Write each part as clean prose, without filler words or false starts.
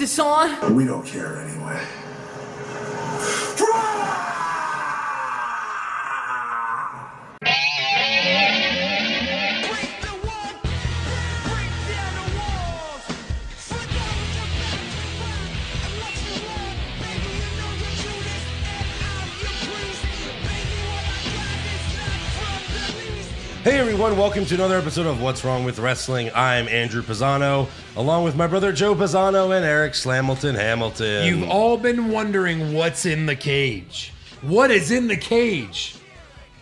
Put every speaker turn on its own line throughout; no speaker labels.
this on?
We don't care anyway.
Hey everyone, welcome to another episode of What's Wrong with Wrestling. I'm Andrew Pisano, along with my brother Joe Pisano and Eric Slamilton Hamilton.
You've all been wondering what's in the cage. What is in the cage?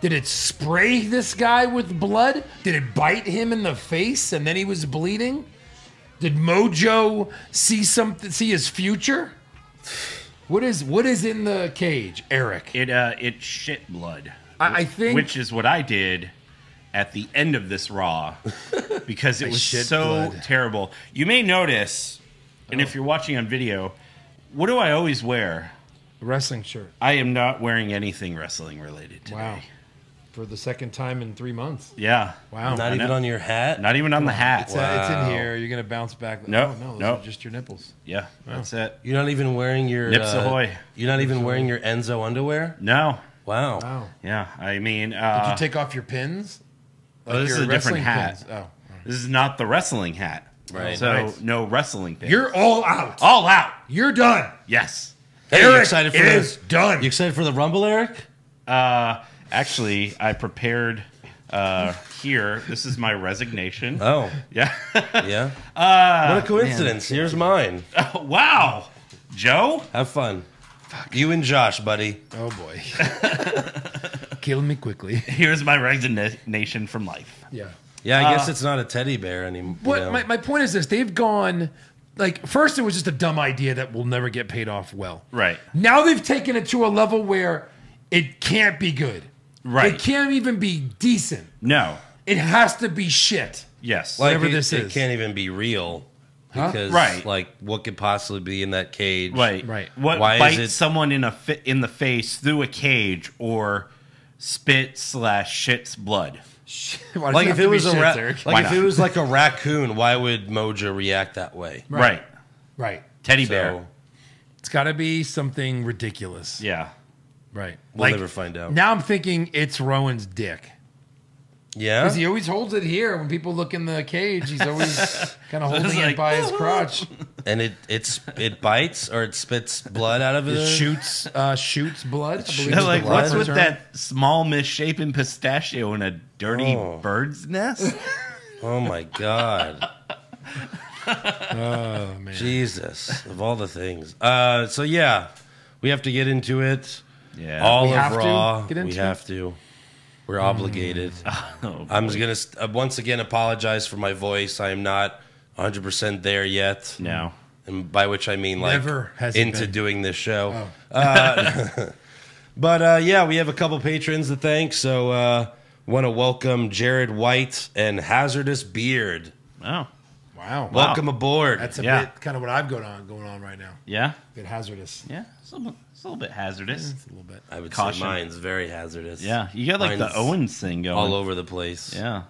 Did it spray this guy with blood? Did it bite him in the face and then he was bleeding? Did Mojo see his future? What is in the cage, Eric?
It shit blood.
I think,
which is what I did at the end of this Raw because it was so terrible. You may notice, and if you're watching on video, what do I always wear?
a wrestling shirt.
I am not wearing anything wrestling related today.
Wow. For the second time in 3 months.
Yeah.
Wow.
Not even on your hat?
Not even on the hat.
It's in here. You're going to bounce back.
Nope.
Oh, no, those
Nope.
are just your nipples.
Yeah, that's it.
You're not even wearing your...
Nips ahoy.
You're not even wearing your Enzo underwear?
No.
Wow.
Wow.
Yeah, I mean...
Did you take off your pins?
Oh, this
your
is a different
wrestling
hat.
pins? Oh.
This is not the wrestling hat.
Right.
So,
Right.
no wrestling pins.
You're all out.
all out.
You're done.
Yes.
Hey, you
Eric
excited for
is done.
You excited for the Rumble, Eric?
Actually, I prepared here. This is my resignation.
Oh.
Yeah.
Yeah? what a coincidence. Here's mine.
Wow. Joe?
Have fun. You and Josh, buddy.
Oh, boy. Kill me quickly.
Here's my resignation from life.
Yeah.
Yeah, I guess it's not a teddy bear anymore.
What my point is this: they've gone like first it was just a dumb idea that will never get paid off well.
Right.
Now they've taken it to a level where it can't be good.
Right.
It can't even be decent.
No.
It has to be shit.
Yes.
Like
whatever
it,
this
it
is.
can't even be real. Because,
Right.
like, what could possibly be in that cage?
Right.
Right.
What
Why is
bites
it-
someone in the face through a cage or spit/shits blood?
Why does
Like
it
if
have
it
to be
was a
shits, Eric?
Why
like if
not?
it was like a raccoon, why would Mojo react that way?
Right.
Right.
Teddy
So
bear.
It's got to be something ridiculous.
Yeah.
Right.
we'll never find out.
Now I'm thinking it's Rowan's dick.
Yeah.
Because he always holds it here. When people look in the cage, he's always kind of holding
like,
it by his crotch.
And it bites or it spits blood out of it.
It shoots blood. I believe
They're
is
like,
the
what's
proper
with
term.
that small misshapen pistachio in a dirty
Oh.
bird's nest?
Oh my god.
Oh, man.
Jesus, of all the things. So yeah, we have to get into it.
Yeah.
All
We
of
have to
Raw.
get into
we
it?
have to. We're obligated.
Oh,
I'm just gonna once again apologize for my voice. I am not 100% there yet.
No.
And by which I mean like
Never has it
into
been.
doing this show. But yeah, we have a couple patrons to thank. So want to welcome Jared White and Hazardous Beard.
Oh.
Wow.
Welcome aboard.
That's a
Yeah.
bit kind of what I've going on right now.
Yeah.
A bit hazardous.
Yeah. It's a little bit hazardous.
It's a little bit.
I would
Caution.
say mine's very hazardous.
Yeah. You got like
Mine's
the Owens thing going.
all over the place.
Yeah.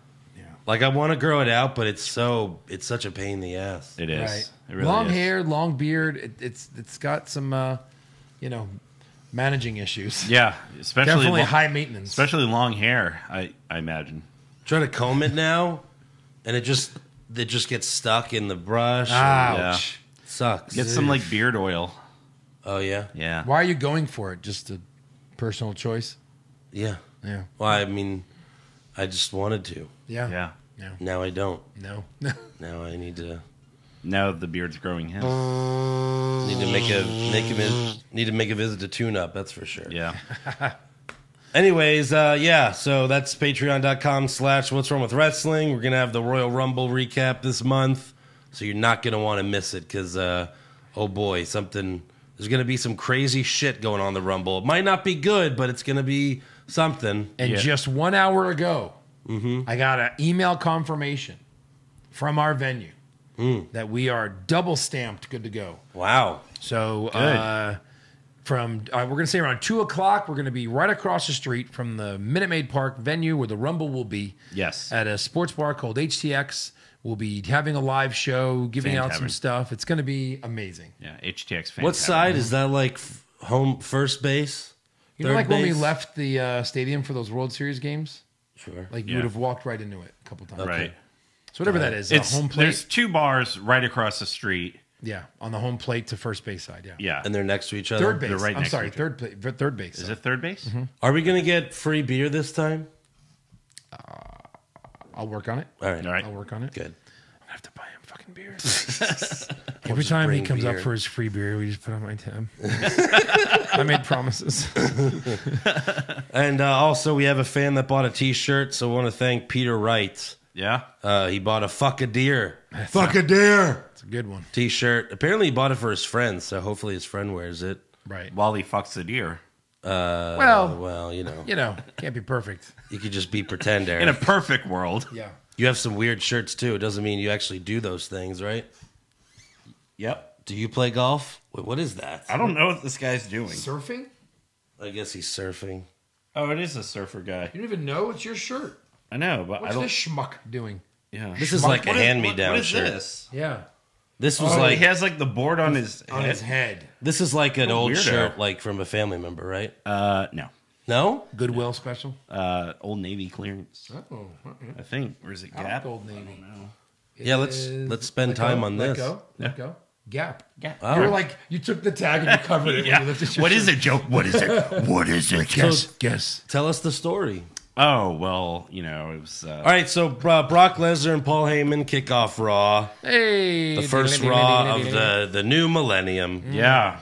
Like I want to grow it out, but it's such a pain in the ass.
It is.
Right.
It really
long
is.
hair, long beard. It's got some managing issues.
Yeah. Especially
Definitely
lo-
high maintenance.
especially long hair, I imagine.
Try to comb it now, and it just gets stuck in the brush.
Ouch.
Sucks.
Get some like beard oil.
Oh yeah,
Yeah.
Why are you going for it? Just a personal choice?
yeah.
Yeah.
Well, I mean, I just wanted to.
Yeah.
Yeah.
Now I don't.
No.
Now I need to
Now the beard's growing in.
need to make a visit to Tune Up. That's for sure.
Yeah.
Anyways, yeah. So that's Patreon.com/What's Wrong with Wrestling. We're gonna have the Royal Rumble recap this month, so you're not gonna want to miss it because, oh boy, there's gonna be some crazy shit going on in the Rumble. It might not be good, but it's gonna be something.
And
Yeah.
just 1 hour ago, I got an email confirmation from our venue that we are double stamped good to go.
Wow.
So
Good.
we're going to say around 2 o'clock, we're going to be right across the street from the Minute Maid Park venue where the Rumble will be.
Yes.
At a sports bar called HTX. We'll be having a live show, giving
Fan
out some
tavern.
stuff. It's going to be amazing.
Yeah, HTX fan.
What side is that? Like home first base?
You know,
Third
like when we
base?
left the stadium for those World Series games?
Sure.
Like you
Yeah.
would have walked right into it a couple times.
Right.
So whatever that is,
It's
home plate.
there's 2 bars right across the street.
Yeah, on the home plate to first base side. Yeah.
Yeah.
And they're next to each other.
Third base.
They're right
I'm
next to
sorry,
each other.
third base.
Is it third base?
Are we gonna get free beer this time?
I'll work on it.
All right.
All right.
I'll work on it.
Good.
I'm gonna have to buy him fucking beer. Every time he
bring
comes
beer.
up for his free beer, we just put on my tab. I made promises.
And also, we have a fan that bought a T-shirt, so I want to thank Peter Wright.
Yeah.
He bought a "fuck a deer"
Fuck a deer. It's a good one.
T-shirt. Apparently, he bought it for his friend, so hopefully his friend wears it.
Right.
While he fucks the deer.
Well, you know,
Can't be perfect.
you could just be pretend, Eric.
In a perfect world.
Yeah.
You have some weird shirts too. It doesn't mean you actually do those things, right?
Yep.
Do you play golf? Wait, what is that?
I don't know what this guy's doing.
Surfing?
I guess he's surfing.
Oh, it is a surfer guy.
You don't even know it's your shirt.
I know, but
What's
I don't.
this schmuck doing?
Yeah.
This is like a
What is-
hand-me-down
what is
shirt.
this?
Yeah.
This was
Oh,
like
he has like the board on his
On
head.
his head.
this is like an old
weirdo.
shirt, like from a family member, right?
No.
No,
Goodwill special.
Old Navy clearance.
Oh,
I think. Or is it
I like
Gap?
Old Navy.
Yeah, let's spend time on
Let
this.
go. Let go. Gap.
Gap.
Oh.
You were like, you took the tag and you covered it.
Yeah.
When you lifted your
What
shirt.
is it, Joe? What is it? What is it?
Guess.
Tell us the story.
Oh, well, you know, it was.
All right, so Brock Lesnar and Paul Heyman kick off Raw,
Hey.
the first Raw of the new millennium.
Yeah.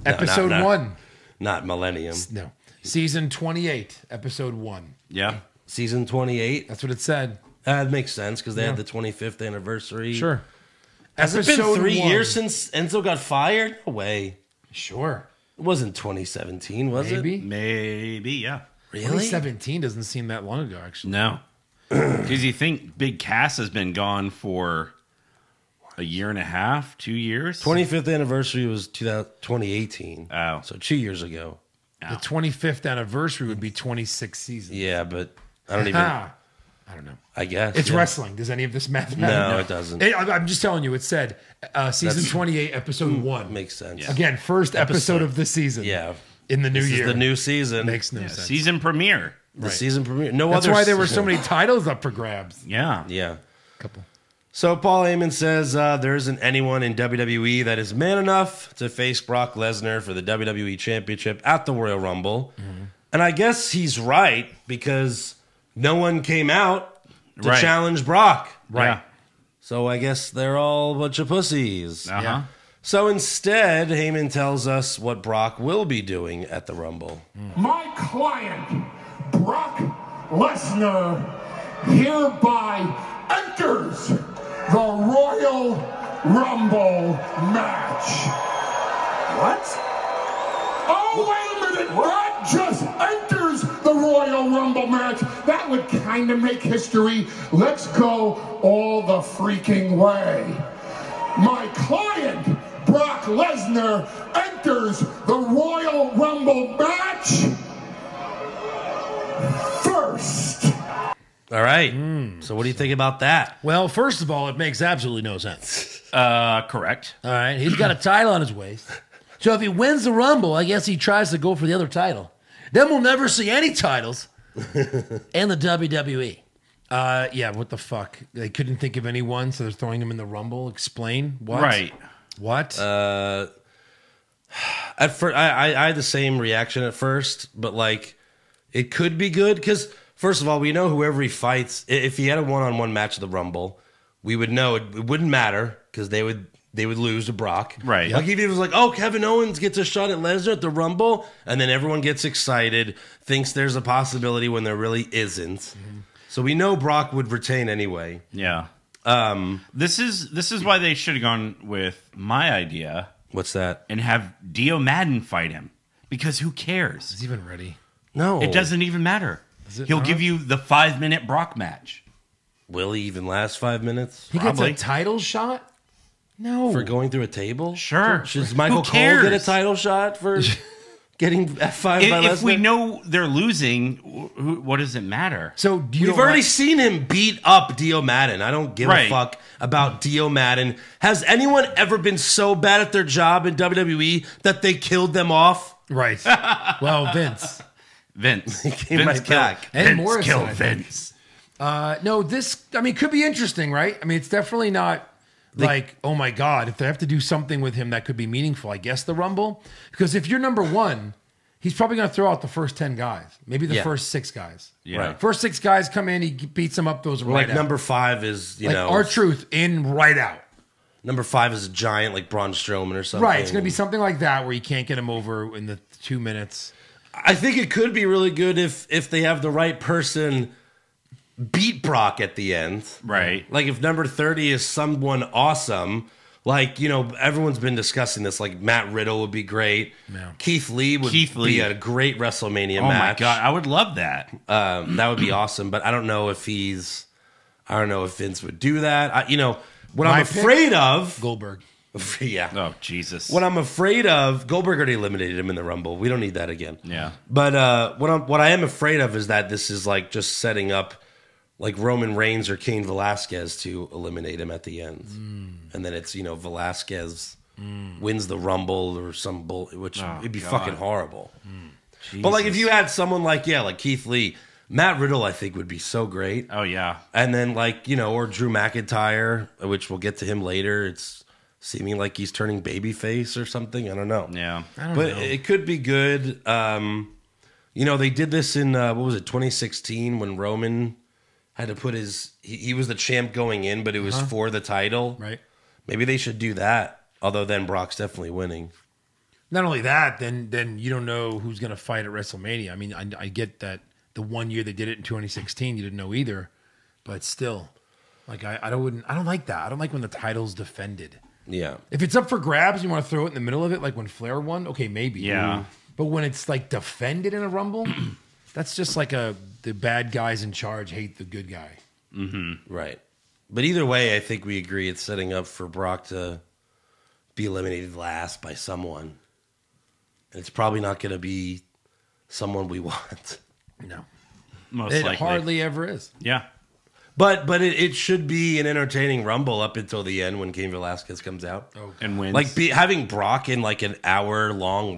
Episode
no.
1.
Not millennium.
No. Season 28, episode 1.
Yeah.
Season 28.
That's what it said.
That makes sense because they had the 25th anniversary.
Sure.
Has it been
Episode
3
1.
years since Enzo got fired? No way.
Sure.
It wasn't 2017, was
Maybe.
it?
Maybe, yeah.
Really?
2017 doesn't seem that long ago, actually.
No. Because you think Big Cass has been gone for a year and a half, 2 years?
25th anniversary was 2018.
Oh.
So 2 years ago.
The 25th anniversary would be 26 seasons.
Yeah, but I don't even.
I don't know.
I guess.
It's
yeah.
wrestling. Does any of this math matter?
No, it doesn't.
I'm just telling you, it said season 28, episode 1.
Makes sense.
Again, first episode of the season.
Yeah.
In the new
This
year.
is the new season.
Makes no
Yeah,
sense.
season premiere.
The season premiere. No
That's
other.
why there were so many titles up for grabs.
Yeah.
Yeah.
Couple.
So Paul Heyman says there isn't anyone in WWE that is man enough to face Brock Lesnar for the WWE Championship at the Royal Rumble. And I guess he's right because no one came out to
Right.
challenge Brock.
Right.
So I guess they're all a bunch of pussies.
Uh-huh.
Yeah.
So instead, Heyman tells us what Brock will be doing at the Rumble.
My client, Brock Lesnar, hereby enters the Royal Rumble match. What? Oh, wait a minute. Not just enters the Royal Rumble match. That would kind of make history. Let's go all the freaking way. My client, Brock Lesnar, enters the Royal Rumble match first.
All right. So what do you think about that?
Well, first of all, it makes absolutely no sense.
Correct.
All right, he's got a title on his waist. So if he wins the Rumble, I guess he tries to go for the other title. Then we'll never see any titles in the WWE.
Yeah, what the fuck? They couldn't think of anyone, so they're throwing him in the Rumble. Explain. What?
Right.
What?
At first, I had the same reaction at first, but like, it could be good because first of all, we know whoever he fights. If he had a one-on-one match at the Rumble, we would know it wouldn't matter because they would lose to Brock.
Right.
Like if he was like, oh, Kevin Owens gets a shot at Lesnar at the Rumble, and then everyone gets excited, thinks there's a possibility when there really isn't. Mm-hmm. So we know Brock would retain anyway.
Yeah. This is why they should have gone with my idea
What's that?
and have Dio Madden fight him. Because who cares?
Is he even ready?
No.
It doesn't even matter.
it
He'll
not?
give you the 5-minute Brock match.
Will he even last 5 minutes?
He
Probably.
gets a title shot? No.
For going through a table?
Sure.
Does Michael
Who
Cole
cares?
get a title shot for getting F5 by Lesnar?
If we know they're losing, what does it matter?
So
We've already seen him beat up Dio Madden. I don't give a fuck about Dio Madden. Has anyone ever been so bad at their job in WWE that they killed them off?
Right. Well, Vince.
Vince.
He came
Vince
right back.
And
Vince
Morrison,
killed
I think.
Vince.
No, this, I mean, could be interesting, right? I mean, it's definitely not like, oh my God, if they have to do something with him that could be meaningful, I guess the Rumble. Because if you're number one, he's probably going to throw out the first 10 guys, maybe the first 6 guys.
Yeah.
Right.
First 6 guys come in, he beats them up, those are right
Like
out.
number 5 is,
Like R-Truth in, right out.
number 5 is a giant like Braun Strowman or something.
Right, it's going to be something like that where you can't get him over in the 2 minutes.
I think it could be really good if they have the right person beat Brock at the end.
Right.
Like if number 30 is someone awesome, like, you know, everyone's been discussing this, like Matt Riddle would be great.
Yeah.
Keith Lee would be a great WrestleMania
Oh
match.
my God, I would love that.
That would be awesome, but I don't know if Vince would do that. What I'm afraid of,
Goldberg.
yeah.
Oh, Jesus.
What I'm afraid of, Goldberg already eliminated him in the Rumble. We don't need that again.
Yeah.
But what I am afraid of is that this is like just setting up like Roman Reigns or Cain Velasquez to eliminate him at the end. And then it's, Velasquez wins the Rumble or some bull, which it'd be fucking horrible. But like if you had someone like Keith Lee, Matt Riddle I think would be so great.
Oh, yeah.
And then or Drew McIntyre, which we'll get to him later. It's seeming like he's turning babyface or something. I don't know.
Yeah.
But it could be good. They did this in, 2016 when Roman had to put he was the champ going in, but it was for the title.
Right.
Maybe they should do that. Although then Brock's definitely winning.
Not only that, then you don't know who's going to fight at WrestleMania. I mean, I get that the one year they did it in 2016, you didn't know either, but still, like I don't like that. I don't like when the title's defended.
Yeah.
If it's up for grabs, you want to throw it in the middle of it, like when Flair won. Okay, maybe.
Yeah.
But when it's like defended in a Rumble, that's just like the bad guys in charge hate the good guy.
Right. But either way, I think we agree it's setting up for Brock to be eliminated last by someone. And it's probably not going to be someone we want.
No,
Most
it
likely.
hardly ever is.
Yeah.
But it should be an entertaining Rumble up until the end when Cain Velasquez comes out.
And wins.
Like having Brock in like an hour long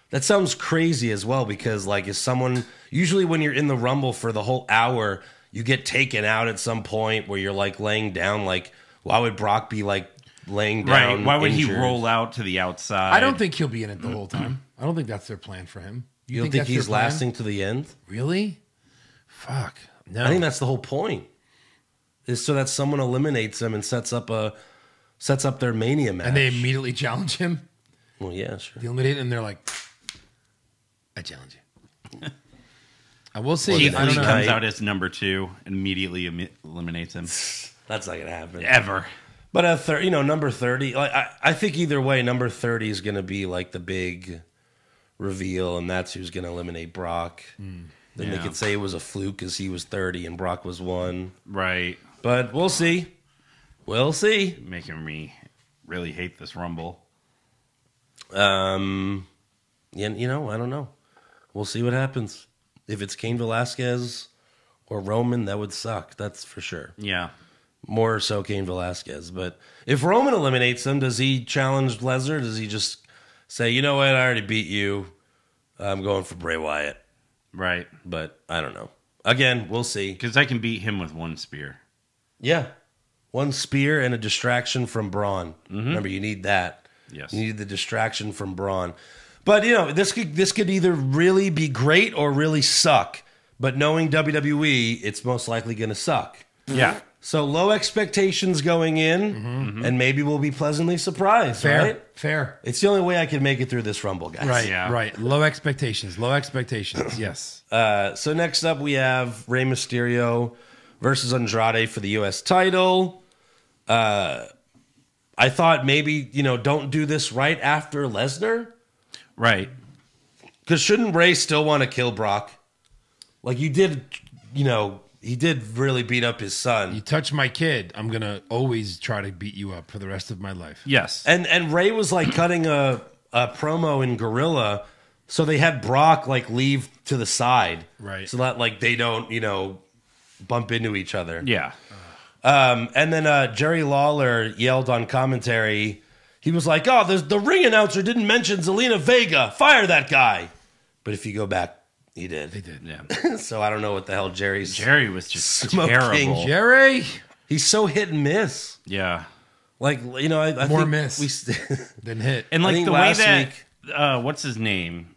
that sounds crazy as well, because like is someone usually when you're in the Rumble for the whole hour, you get taken out at some point where you're like laying down. Like why would Brock be like laying down?
Right. Why would
injured?
he roll out to the outside?
I don't think he'll be in it the whole time. I don't think that's their plan for him.
You don't think
that's their
he's
plan?
lasting to the end?
Really? Fuck. No.
I think that's the whole point. Is so that someone eliminates him and sets up their Mania match.
And they immediately challenge him.
Well, yeah, sure.
They eliminate him, and they're like, I challenge you. I will see.
Keith
I
Lee
don't know.
comes out as number 2 and immediately eliminates him.
That's not gonna happen
Ever.
But number 30. Like I think either way, number 30 is gonna be like the big reveal, and that's who's gonna eliminate Brock. Then they could say it was a fluke because he was 30 and Brock was 1.
Right.
But we'll see. We'll see.
Making me really hate this Rumble.
Yeah, I don't know. We'll see what happens. If it's Cain Velasquez or Roman, that would suck. That's for sure.
Yeah.
More so Cain Velasquez. But if Roman eliminates him, does he challenge Lesnar? Does he just say, you know what, I already beat you. I'm going for Bray Wyatt.
Right.
But I don't know. Again, we'll see.
Because I can beat him with one spear.
Yeah. One spear and a distraction from Braun. Remember, you need that.
Yes.
You need the distraction from Braun. But, this could either really be great or really suck. But knowing WWE, it's most likely going to suck.
Yeah.
So low expectations going in, and maybe we'll be pleasantly surprised,
Fair.
right?
Fair.
It's the only way I can make it through this Rumble, guys.
Right.
Yeah.
Right. Low expectations. Low expectations. Yes.
So next up, we have Rey Mysterio versus Andrade for the U.S. title. I thought maybe, don't do this right after Lesnar.
Right.
Because shouldn't Rey still want to kill Brock? Like you did, he did really beat up his son.
You touch my kid, I'm going to always try to beat you up for the rest of my life.
Yes.
And Rey was like cutting a promo in Gorilla, so they had Brock like leave to the side,
Right.
So that like they don't bump into each other.
Yeah.
And then Jerry Lawler yelled on commentary. He was like, "Oh, the ring announcer didn't mention Zelina Vega. Fire that guy." But if you go back, he did.
They did.
Yeah.
So I don't know what the hell
Jerry was just
Smoking.
terrible.
Jerry.
He's so hit and miss.
Yeah.
Like I
More
think
miss. Didn't hit.
And
I
like
think
the way
last
that
week-
what's his name?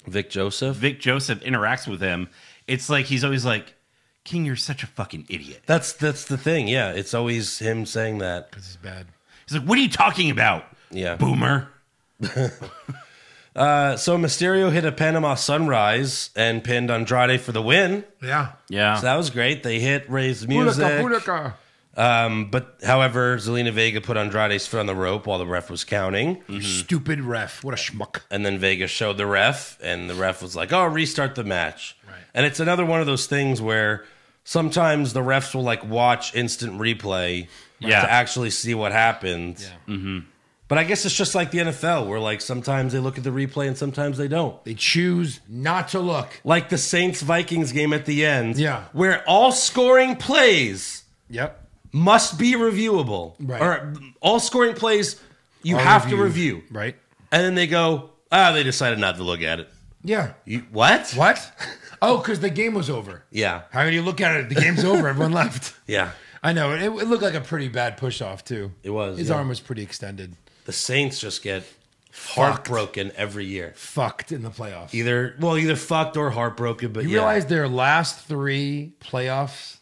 Vic Joseph.
Vic Joseph interacts with him. It's like he's always like, "King, you're such a fucking idiot."
That's the thing. Yeah, it's always him saying that.
This is bad.
He's like, "What are you talking about?
Yeah.
Boomer."
So Mysterio hit a Panama Sunrise and pinned Andrade for the win.
Yeah.
Yeah.
So that was great. They hit Ray's music.
Bulaka.
But however, Zelina Vega put Andrade's foot on the rope while the ref was counting.
Stupid ref. What a schmuck.
And then Vega showed the ref, and the ref was like, "Oh, restart the match."
Right.
And it's another one of those things where sometimes the refs will like watch instant replay
Yeah.
to actually see what happened.
Yeah.
But I guess it's just like the NFL, where like sometimes they look at the replay and sometimes they don't.
They choose not to look.
Like the Saints-Vikings game at the end,
Yeah.
where all scoring plays
Yep.
must be reviewable.
Right.
Or all scoring plays you have to review.
Right.
And then they go, they decided not to look at it.
Yeah.
What?
What? Oh, because the game was over.
Yeah.
How do you look at it? The game's over. Everyone left.
Yeah.
I know. It looked like a pretty bad push off, too.
It was,
His
yeah.
arm was pretty extended.
The Saints just get heartbroken every year.
Fucked in the playoffs.
Either fucked or heartbroken, but
You
yeah.
realize their last 3 playoffs,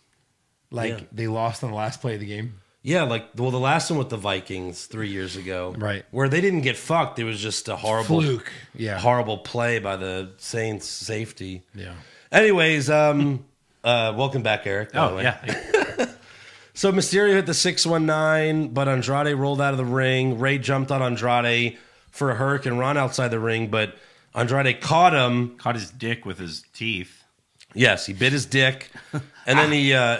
Yeah.
they lost on the last play of the game?
Yeah, the last one with the Vikings 3 years ago.
Right.
Where they didn't get fucked. It was just a horrible
Fluke. Yeah.
horrible play by the Saints safety.
Yeah.
Anyways, welcome back, Eric. by the
Oh
way.
yeah.
So Mysterio hit the 619, but Andrade rolled out of the ring. Ray jumped on Andrade for a Hurricane Run outside the ring, but Andrade caught him.
Caught his dick with his teeth.
Yes, he bit his dick, and then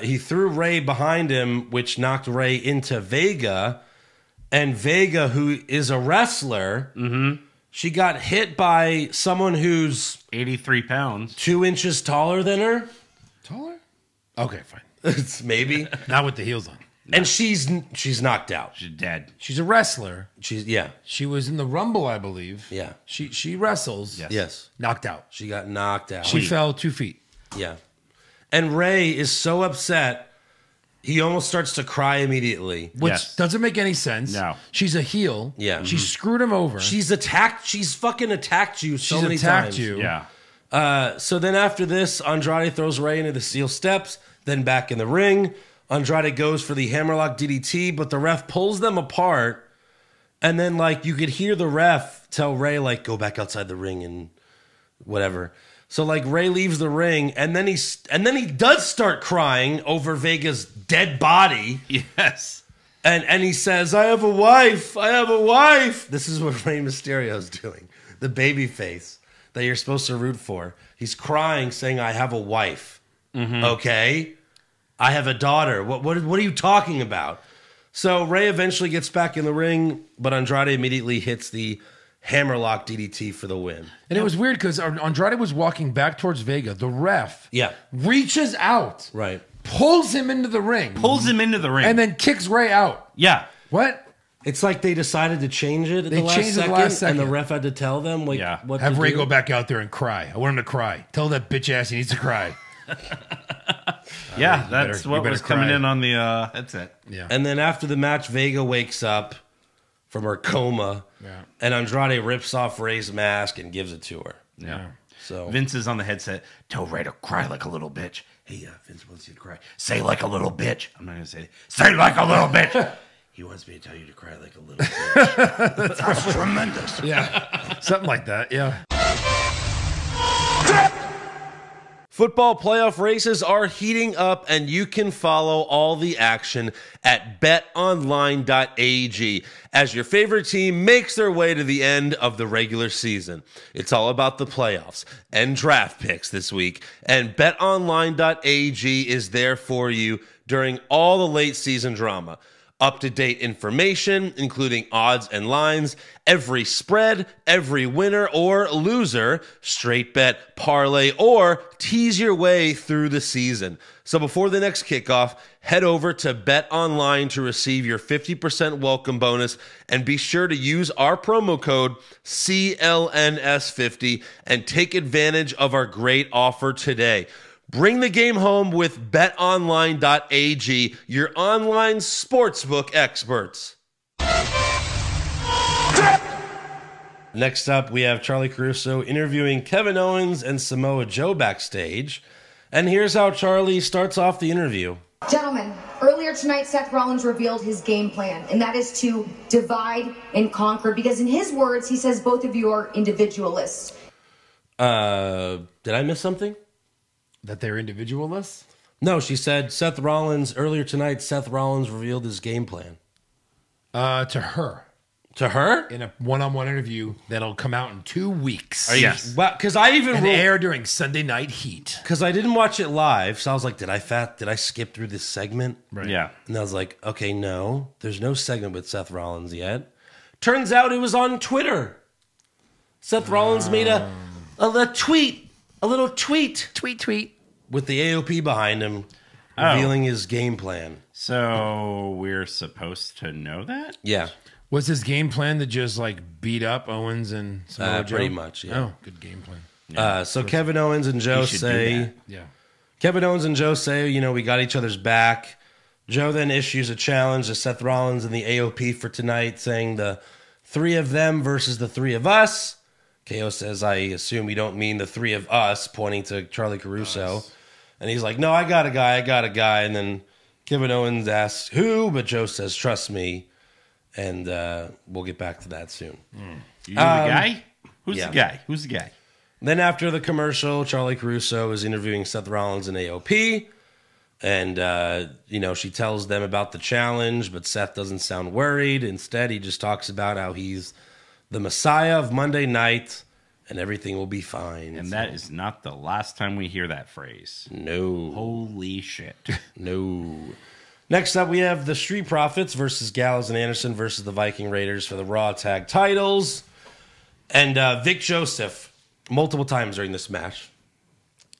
he threw Ray behind him, which knocked Ray into Vega. And Vega, who is a wrestler, she got hit by someone who's
83 pounds.
2 inches taller than her.
Taller? Okay, fine.
It's maybe,
Not with the heels on.
and she's knocked out.
She's dead.
She's a wrestler.
She
was in the Rumble, I believe.
Yeah.
She wrestles.
Yes.
yes,
Knocked out.
she got knocked out.
She fell 2 feet.
Yeah. And Ray is so upset, he almost starts to cry immediately.
Which
Yes.
doesn't make any sense.
No.
She's a heel.
Yeah.
She screwed him over.
She's fucking attacked you so
She's
many
attacked
times.
you.
Yeah.
So then after this, Andrade throws Ray into the steel steps, then back in the ring. Andrade goes for the hammerlock DDT, but the ref pulls them apart. And then, you could hear the ref tell Ray, go back outside the ring and whatever. So, Ray leaves the ring, and then he does start crying over Vega's dead body.
Yes.
And he says, I have a wife. I have a wife. This is what Rey Mysterio's doing. The baby face that you're supposed to root for. He's crying, saying, I have a wife. Okay? I have a daughter. What are you talking about? So Rey eventually gets back in the ring, but Andrade immediately hits the hammerlock DDT for the win.
And it was weird because Andrade was walking back towards Vega. The ref
Yeah.
reaches out,
Right.
pulls him into the ring,
Pulls him into the ring.
and then kicks Ray out.
yeah.
What?
It's like they decided to change it at
They
the last
changed it
second,
the last
and the
second.
ref had to tell them
Yeah.
what
Have
to
Ray
do.
go back out there and cry. I want him to cry. Tell that bitch ass he needs to cry.
Yeah,
you
that's
better-
what
you better
was coming
cry.
in on the headset.
Yeah.
And then after the match, Vega wakes up from her coma,
Yeah.
and Andrade rips off Ray's mask and gives it to her.
Yeah.
So
Vince is on the headset. Tell Ray to cry like a little bitch. Hey, Vince wants you to cry. Say like a little bitch. I'm not going to say it. Say like a little bitch. He wants me to tell you to cry like a little bitch.
That's tremendous.
Yeah. Something like that. Yeah.
football playoff races are heating up, and you can follow all the action at betonline.ag as your favorite team makes their way to the end of the regular season. It's all about the playoffs and draft picks this week, and betonline.ag is there for you during all the late season drama. Up-to-date information, including odds and lines, every spread, every winner or loser, straight bet, parlay, or tease your way through the season. So before the next kickoff, head over to BetOnline to receive your 50% welcome bonus, and be sure to use our promo code CLNS50 and take advantage of our great offer today. Bring the game home with betonline.ag, your online sportsbook experts. Next up, we have Charlie Caruso interviewing Kevin Owens and Samoa Joe backstage. And here's how Charlie starts off the interview.
Gentlemen, earlier tonight, Seth Rollins revealed his game plan, and that is to divide and conquer, because in his words, he says both of you are individualists.
Did I miss something?
That they're individualists?
No, she said earlier tonight, Seth Rollins revealed his game plan.
To her.
To her?
In a one-on-one interview that'll come out in 2 weeks.
Yes.
Well, because I even
And air during Sunday Night Heat.
because I didn't watch it live, so I was like, did I skip through this segment?
Right.
Yeah.
And I was like, okay, no, there's no segment with Seth Rollins yet. Turns out it was on Twitter. Seth Rollins made a tweet, a little tweet with the AOP behind him, revealing his game plan.
So we're supposed to know that?
Yeah,
Was his game plan to just like beat up Owens and Samoa Joe?
pretty much. Yeah.
Oh, good game plan.
So Kevin Owens and Joe
He should do
say,
that.
Yeah.
we got each other's back. Joe then issues a challenge to Seth Rollins and the AOP for tonight, saying the three of them versus the three of us. KO says, I assume we don't mean the three of us, pointing to Charlie Caruso. And he's like, no, I got a guy. And then Kevin Owens asks who, but Joe says, trust me. And we'll get back to that soon.
You the guy? Who's
yeah.
the guy? Who's the guy?
Then after the commercial, Charlie Caruso is interviewing Seth Rollins and AOP. And, she tells them about the challenge, but Seth doesn't sound worried. Instead, he just talks about how he's the Messiah of Monday night and everything will be fine.
And that is not the last time we hear that phrase.
No.
Holy shit.
No. Next up, we have the Street Profits versus Gallows and Anderson versus the Viking Raiders for the Raw Tag titles. And Vic Joseph, multiple times during this match,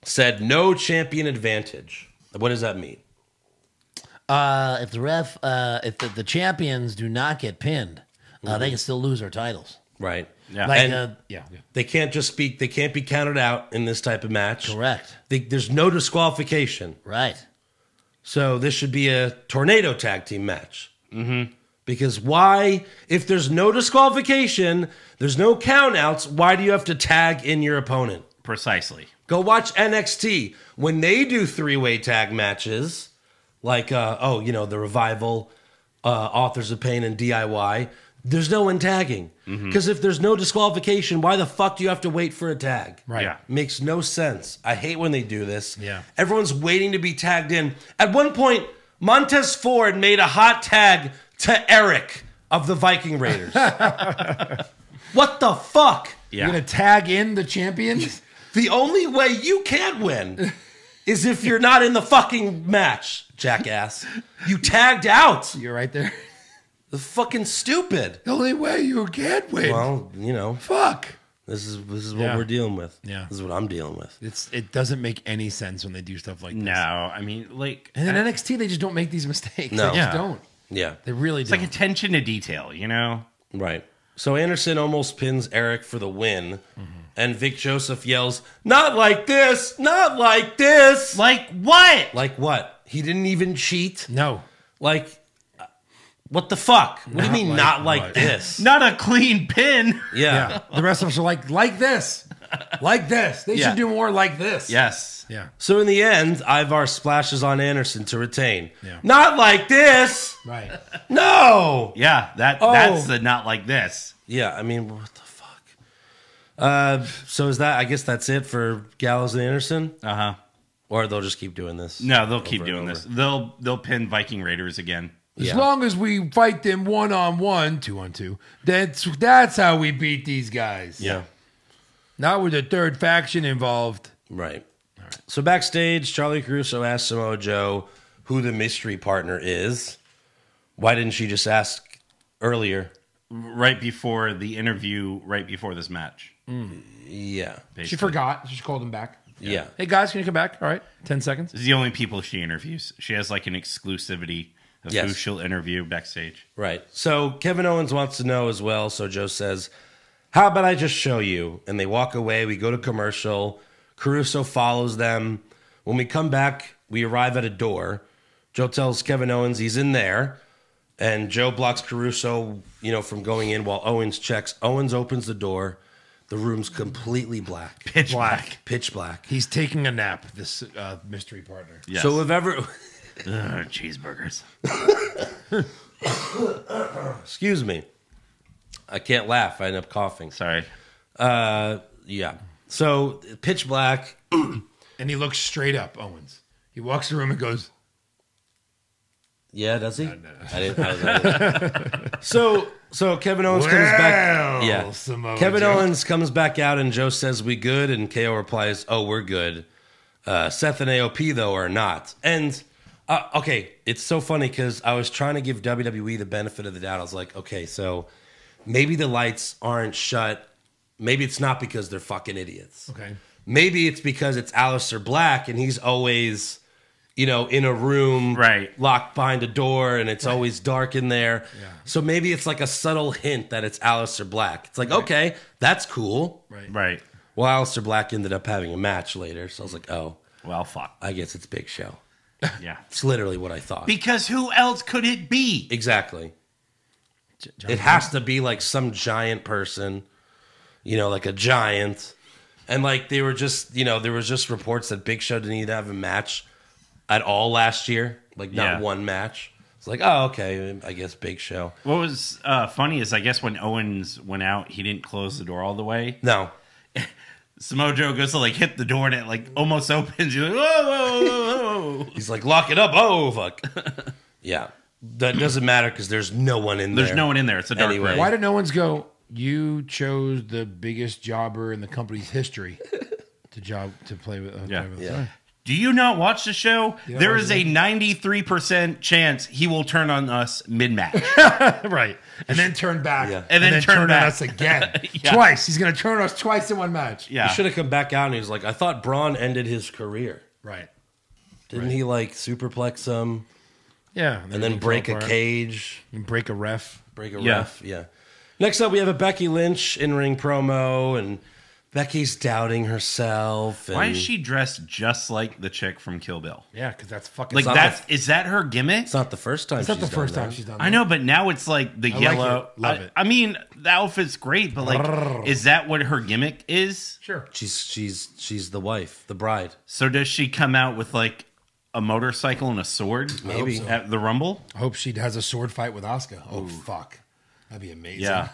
said no champion advantage. What does that mean?
If the champions do not get pinned, they can still lose their titles.
Right.
Yeah.
Like,
And they can't they can't be counted out in this type of match.
correct.
There's no disqualification.
Right.
So this should be a tornado tag team match. Mm-hmm. Because why, if there's no disqualification, there's no countouts, why do you have to tag in your opponent?
Precisely.
Go watch NXT. When they do three-way tag matches, like, the Revival, Authors of Pain, and DIY, there's no one tagging. Because if there's no disqualification, why the fuck do you have to wait for a tag?
Right.
Yeah.
Makes no sense. I hate when they do this.
Yeah.
Everyone's waiting to be tagged in. At one point, Montez Ford made a hot tag to Eric of the Viking Raiders. What the fuck?
Yeah.
You're going to tag in the champions?
The only way you can win is if you're not in the fucking match, jackass. You tagged out.
You're right there.
That's fucking stupid.
The only way you can win.
Well,
Fuck.
this is what
Yeah.
we're dealing with.
Yeah.
This is what I'm dealing with.
It doesn't make any sense when they do stuff like this.
No, I mean, like,
And in NXT, they just don't make these mistakes.
No.
They just don't.
Yeah.
They really
it's
don't.
like attention to detail, you know?
Right. So Anderson almost pins Eric for the win. And Vic Joseph yells, "Not like this! Not like this!"
Like what?
Like what? He didn't even cheat?
No.
Like, what the fuck? What do you mean,
like
not like
what?
this?
Not a clean pin.
Yeah.
The rest of us are like this. Like this. They
Yeah.
should do more like this.
Yes.
Yeah.
So in the end, Ivar splashes on Anderson to retain.
Yeah.
Not like this!
Right.
No!
Yeah,
Oh.
that's the not like this.
Yeah, I mean, what the fuck? So is that, I guess that's it for Gallows and Anderson?
Uh-huh.
Or they'll just keep doing this?
No, they'll keep
over and
doing
over.
this. They'll pin Viking Raiders again.
As
Yeah.
long as we fight them 1-on-1, 2-on-2, that's how we beat these guys.
Yeah.
Not with a third faction involved.
Right. So backstage, Charlie Caruso asks Samoa Joe who the mystery partner is. Why didn't she just ask earlier?
Right before the interview, right before this match.
Yeah.
She
basically.
forgot. She called him back.
Yeah.
Hey, guys, can you come back? All right. 10 seconds.
This is the only people she interviews. She has like an exclusivity of
Yes.
who she'll interview backstage.
Right. So Kevin Owens wants to know as well. So Joe says, how about I just show you? And they walk away. We go to commercial. Caruso follows them. When we come back, we arrive at a door. Joe tells Kevin Owens he's in there. And Joe blocks Caruso, from going in while Owens checks. Owens opens the door. The room's completely black.
Pitch black.
Pitch black.
He's taking a nap, this mystery partner.
Yes.
So if ever...
Cheeseburgers.
Excuse me. I can't laugh. I end up coughing.
Sorry.
Yeah. So pitch black.
And he looks straight up, Owens. He walks the room and goes,
Yeah, does he? I didn't. So Kevin Owens comes back. Yeah.
Samoa
Kevin
Joe.
Owens comes back out, and Joe says, "We good?" And KO replies, "Oh, we're good." Seth and AOP though are not. And okay, it's so funny because I was trying to give WWE the benefit of the doubt. I was like, okay, so maybe the lights aren't shut. Maybe it's not because they're fucking idiots.
Okay.
Maybe it's because it's Aleister Black and he's always, in a room,
Right.
locked behind a door, and it's always dark in there.
Yeah.
So maybe it's like a subtle hint that it's Aleister Black. It's like, okay, that's cool.
Right.
Well, Aleister Black ended up having a match later, so I was like, oh,
Well, fuck.
I guess it's Big Show.
Yeah.
It's literally what I thought.
Because who else could it be?
Exactly. It has to be like some giant person, like a giant. And like they were just, there was just reports that Big Show didn't even have a match at all last year. Like not
Yeah.
one match. It's like, oh, okay, I guess Big Show.
What was funny is I guess when Owens went out, he didn't close the door all the way.
No.
Samoa Joe goes to like hit the door and it like almost opens. You're like, whoa, whoa, whoa, whoa.
He's like, lock it up. Oh, fuck. Yeah. That doesn't matter because there's no one in there.
There's no one in there. It's a dark
Anyway.
room.
Why did no one's go, you chose the biggest jobber in the company's history to play with?
Yeah.
Play with.
Yeah.
Do you not watch the show? There
watch
is a 93% chance he will turn on us mid-match.
Right. And then turn back.
Yeah.
And then turn
on
back.
us again.
Yeah.
Twice. He's going to turn us twice in one match.
Yeah.
He should have come back out and he was like, I thought Braun ended his career.
Right.
Didn't he like superplex him
Yeah.
and then break a cage?
And break a ref.
Break a
Yeah.
ref? Yeah. Next up, we have a Becky Lynch in-ring promo, and Becky's doubting herself. And
Why is she dressed just like the chick from Kill Bill?
Yeah, because that's fucking.
Like
not
is that her gimmick?
It's not the first time
It's not
she's
the first
done
time
that.
she's done that.
I know, but now it's like the
like
yellow.
it. Love it.
I mean, the outfit's great, but like, is that what her gimmick is?
Sure.
She's the wife, the bride.
So does she come out with like a motorcycle and a sword?
Maybe.
so.
At the Rumble?
I hope she has a sword fight with Asuka. Oh, fuck. That'd be amazing.
Yeah.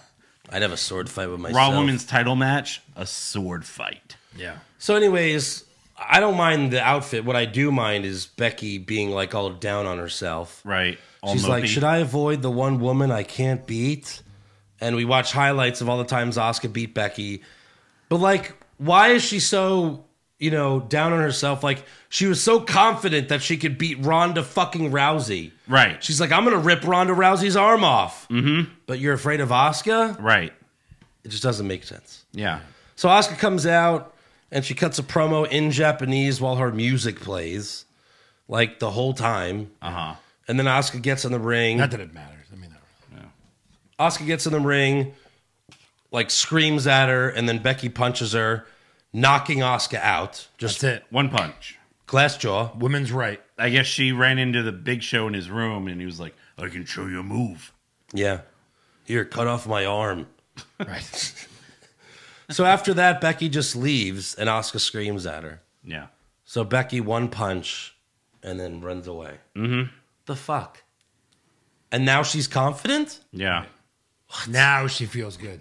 I'd have a sword fight with myself.
Raw Women's title match, a sword fight.
Yeah.
So anyways, I don't mind the outfit. What I do mind is Becky being like all down on herself.
Right. All
She's like,
mopey.
should I avoid the one woman I can't beat? And we watch highlights of all the times Asuka beat Becky. But like, why is she so, down on herself? Like, she was so confident that she could beat Ronda fucking Rousey.
Right.
She's like, I'm going to rip Ronda Rousey's arm off. Mm-hmm. But you're afraid of Asuka?
Right.
It just doesn't make sense.
Yeah.
So Asuka comes out and she cuts a promo in Japanese while her music plays, like the whole time.
Uh-huh.
And then Asuka gets in the ring.
Not that it matters. I mean,
Asuka gets in the ring, like screams at her, and then Becky punches her, knocking Asuka out. Just
that's it.
One punch.
glass jaw.
Women's right.
I guess she ran into the Big Show in his room and he was like, I can show you a move.
Yeah. Here, cut off my arm.
Right.
So after that, Becky just leaves, and Asuka screams at her.
Yeah.
So Becky one punch, and then runs away.
Mm-hmm.
The fuck? And now she's confident?
Yeah.
Now she feels good.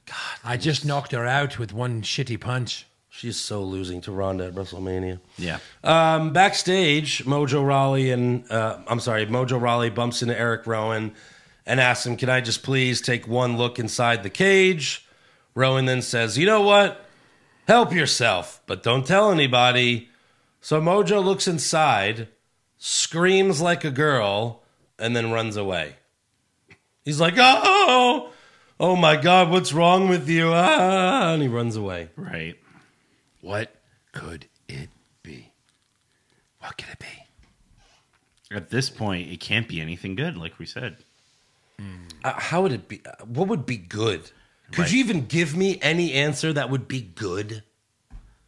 God. I just knocked her out with one shitty punch.
She's so losing to Ronda at WrestleMania.
Yeah.
Backstage, Mojo Rawley bumps into Eric Rowan and asks him, can I just please take one look inside the cage? Rowan then says, you know what? Help yourself, but don't tell anybody. So Mojo looks inside, screams like a girl, and then runs away. He's like, oh my God, what's wrong with you? And he runs away.
Right.
What could it be? What could it be?
At this point, it can't be anything good, like we said.
How would it be? What would be good? Could you even give me any answer that would be good?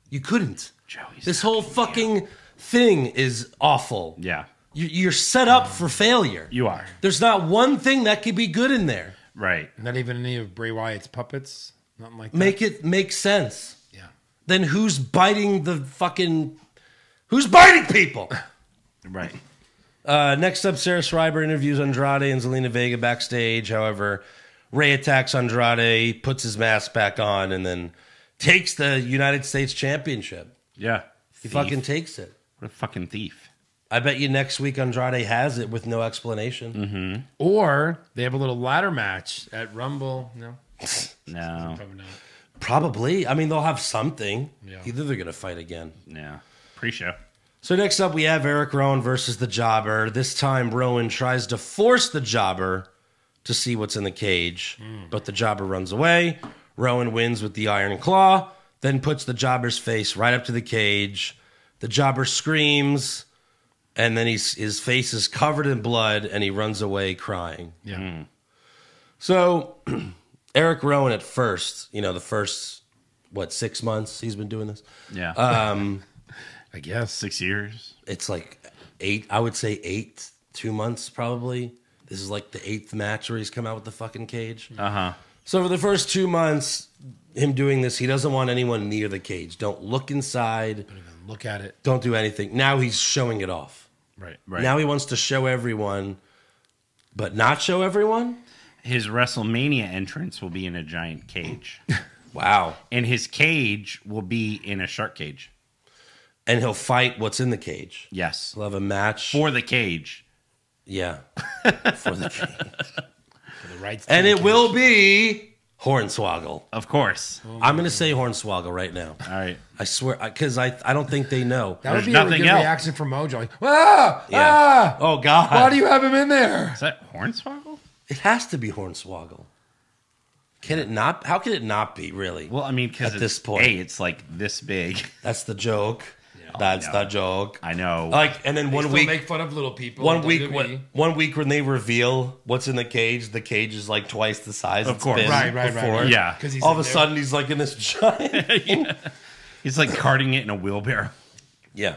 You couldn't.
Joey's
this whole fucking thing is awful.
Yeah.
You're set up for failure.
You are.
There's not one thing that could be good in there.
Right.
Not even any of Bray Wyatt's puppets? Nothing like that?
Make it make sense.
Yeah.
Then who's biting who's biting people?
Right.
Next up, Sarah Schreiber interviews Andrade and Zelina Vega backstage. However, Ray attacks Andrade, puts his mask back on, and then takes the United States Championship.
Yeah.
He fucking takes it.
What a fucking thief.
I bet you next week Andrade has it with no explanation.
Mm-hmm.
Or they have a little ladder match at Rumble. No.
No.
Probably not.
Probably. I mean, they'll have something.
Yeah.
Either they're going to fight again.
Yeah. Pre-show.
So next up, we have Eric Rowan versus the Jobber. This time, Rowan tries to force the Jobber to see what's in the cage, but the Jobber runs away. Rowan wins with the Iron Claw, then puts the Jobber's face right up to the cage. The Jobber screams, and then his face is covered in blood, and he runs away crying.
Yeah.
So Eric Rowan at first, the first, 6 months he's been doing this?
Yeah.
I guess.
6 years.
It's like 8, I would say 8, 2 months probably. This is like the 8th match where he's come out with the fucking cage.
Uh-huh.
So for the first 2 months, him doing this, he doesn't want anyone near the cage. Don't look inside.
Don't even look at it.
Don't do anything. Now he's showing it off.
Right.
Right.
Now he wants to show everyone, but not show everyone?
His WrestleMania entrance will be in a giant cage.
Wow.
And his cage will be in a shark cage.
And he'll fight what's in the cage.
Yes.
He'll have a match.
For the cage.
Yeah. For the cage.
For the rights.
And it will be Hornswoggle.
Of course.
I'm going to say Hornswoggle right now.
All right.
I swear, because I don't think they know.
That would
There's
be a
nothing
good
else.
reaction from Mojo. Like, ah!
Yeah.
Ah!
Oh, God.
Why do you have him in there?
Is that Hornswoggle?
It has to be Hornswoggle. Can it not? How can it not be, really?
Well, I mean, because
At this point.
it's like this big.
That's the joke. That's
I
the
know.
joke.
I know.
And then
They
one
still
week,
make fun of little people.
one
in
week,
WWE.
one week when they reveal what's in the cage is like twice the size.
Of
it's
course.
been
Right.
before.
Yeah.
Because he's
All of
in
a
there.
sudden, he's like in this giant.
He's like carting it in a wheelbarrow.
Yeah.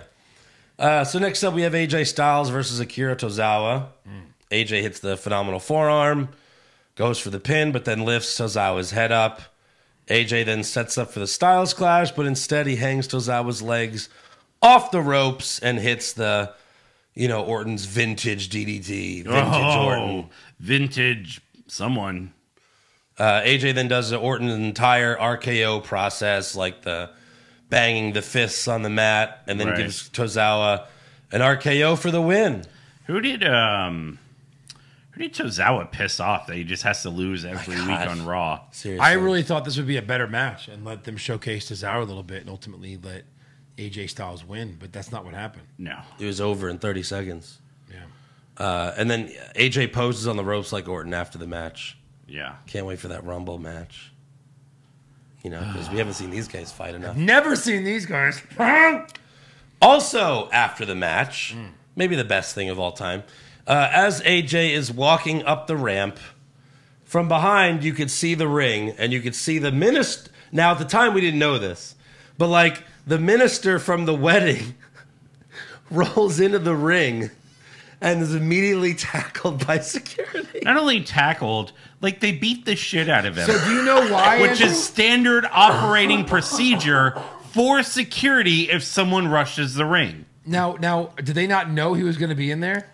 So next up, we have AJ Styles versus Akira Tozawa. AJ hits the phenomenal forearm, goes for the pin, but then lifts Tozawa's head up. AJ then sets up for the Styles Clash, but instead he hangs Tozawa's legs off the ropes and hits the, Orton's vintage DDT. Vintage Orton.
Vintage someone.
AJ then does Orton's entire RKO process, like the banging the fists on the mat, and then
Right.
gives Tozawa an RKO for the win.
Who did Tozawa piss off that he just has to lose every week
God.
on Raw?
Seriously.
I really thought this would be a better match and let them showcase Tozawa a little bit and ultimately let AJ Styles win, but that's not what happened.
No.
It was over in 30 seconds.
Yeah.
And then AJ poses on the ropes like Orton after the match.
Yeah.
Can't wait for that Rumble match. Because we haven't seen these guys fight enough.
Never seen these guys.
Also, after the match, maybe the best thing of all time, as AJ is walking up the ramp, from behind you could see the ring and you could see the minister. Now, at the time, we didn't know this, but like the minister from the wedding rolls into the ring and is immediately tackled by security.
Not only tackled, like they beat the shit out of him.
So do you know why?
which
Andrew?
is standard operating procedure for security if someone rushes the ring.
Now, did they not know he was going to be in there?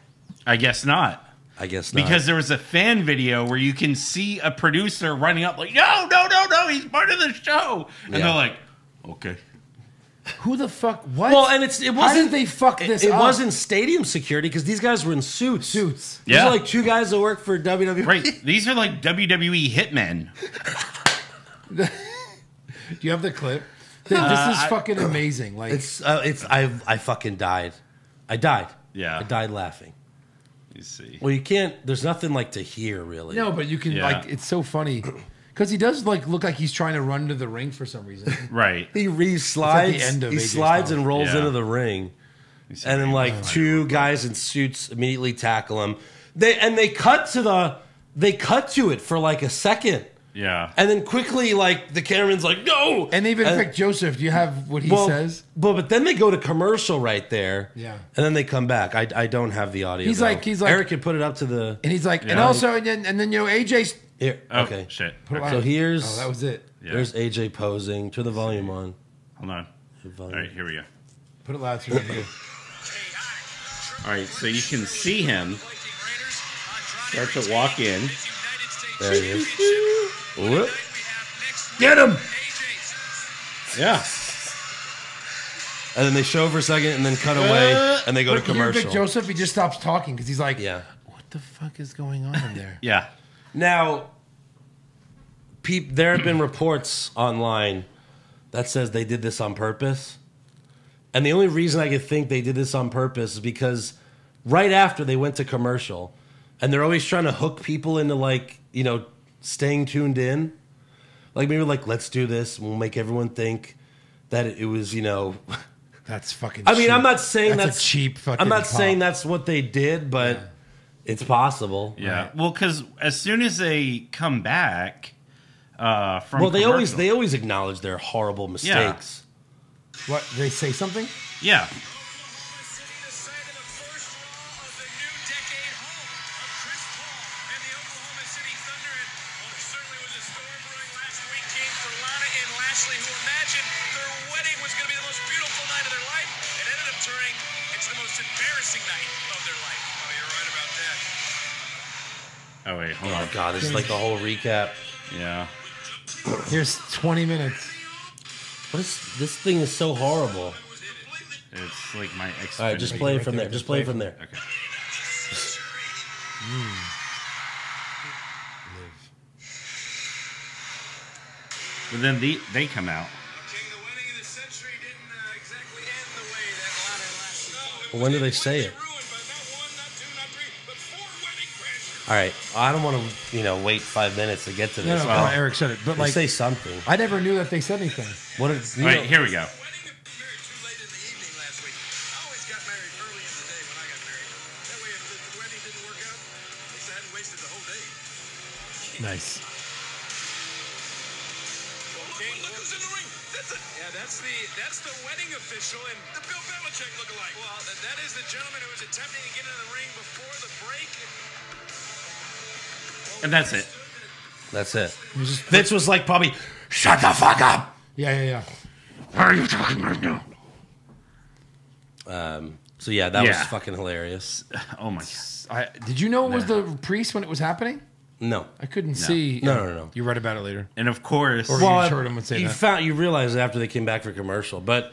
I guess not.
I guess not.
Because there was a fan video where you can see a producer running up like, no, he's part of the show. And
Yeah.
they're like, okay.
Who the fuck? What?
Well, and it wasn't.
How did they fuck this
It
up?
wasn't stadium security because these guys were in suits.
Suits.
These
Yeah.
are like two guys that work for WWE.
Right. These are like WWE hitmen.
Do you have the clip? This is fucking amazing. Like,
I fucking died. I died.
Yeah.
I died laughing.
You see.
Well, you can't. There's nothing like to hear really.
No, but you can
Yeah.
like. It's so funny because he does like look like he's trying to run to the ring for some reason.
Right.
He slides.
end of
He
AJ
slides
Styles.
and rolls
Yeah.
into the ring,
You see
and then
Randy.
like two guys in suits immediately tackle him. They cut to it for like a second,
Yeah.
and then quickly like the cameraman's like no,
And they even picked Joseph. Do you have what he says?
But then they go to commercial right there,
Yeah.
and then they come back. I don't have the audio.
He's
though.
like-
Eric can put it up to the
And he's like, and
Yeah.
also, and then you know, AJ's.
here.
Oh,
Okay,
shit.
Put it
Okay.
so
on.
here's
Oh, that was it.
Yeah.
there's AJ posing. Turn the volume on.
Hold on. All right, here we go.
Put it loud through here.
All right, so you can see him start to walk in.
There he is. Whoop.
Get him!
Yeah.
And then they show for a second, and then cut away, and they go to
But here, Vic
commercial.
Joseph, he just stops talking because he's like,
Yeah.
what the fuck is going on in there?
Yeah.
Now, there have been reports online that says they did this on purpose. And the only reason I could think they did this on purpose is because right after they went to commercial, and they're always trying to hook people into like, you know, staying tuned in. Like maybe like, let's do this. We'll make everyone think that it was, you know.
That's fucking.
I mean,
cheap.
I'm not saying
that's a cheap fucking.
I'm not
pop.
saying that's what they did, but it's possible.
Yeah. Well, because as soon as they come back from
Well, they
commercial-
always acknowledge their horrible mistakes.
What they say something?
Yeah. Oh wait, hold
Oh
on.
god, this is like the whole recap.
Yeah.
Here's 20 minutes.
What is this thing is so horrible.
It's like my ex.
All right, just play it from there. Just play it from there.
Okay. But then they come out.
Well, when do they say it? All right, I don't want to, wait 5 minutes to get to
No,
this.
no,
Well,
Eric said it, but
they
like,
say something.
I never knew that they said anything.
What is?
All right, here we go.
Nice.
That's the wedding official and the Bill Belichick lookalike. Well, that is the gentleman who was attempting to get in the ring before the break.
And that's it.
That's it. Vince was like probably, shut the fuck up.
Yeah.
Why are you talking right now?
So yeah, that was
Yeah.
fucking hilarious.
Oh my god.
Did you know it was the priest when it was happening?
No.
I couldn't see.
No.
You read about it later.
And of course,
Or you heard him say
you
that.
You realized after they came back for commercial, but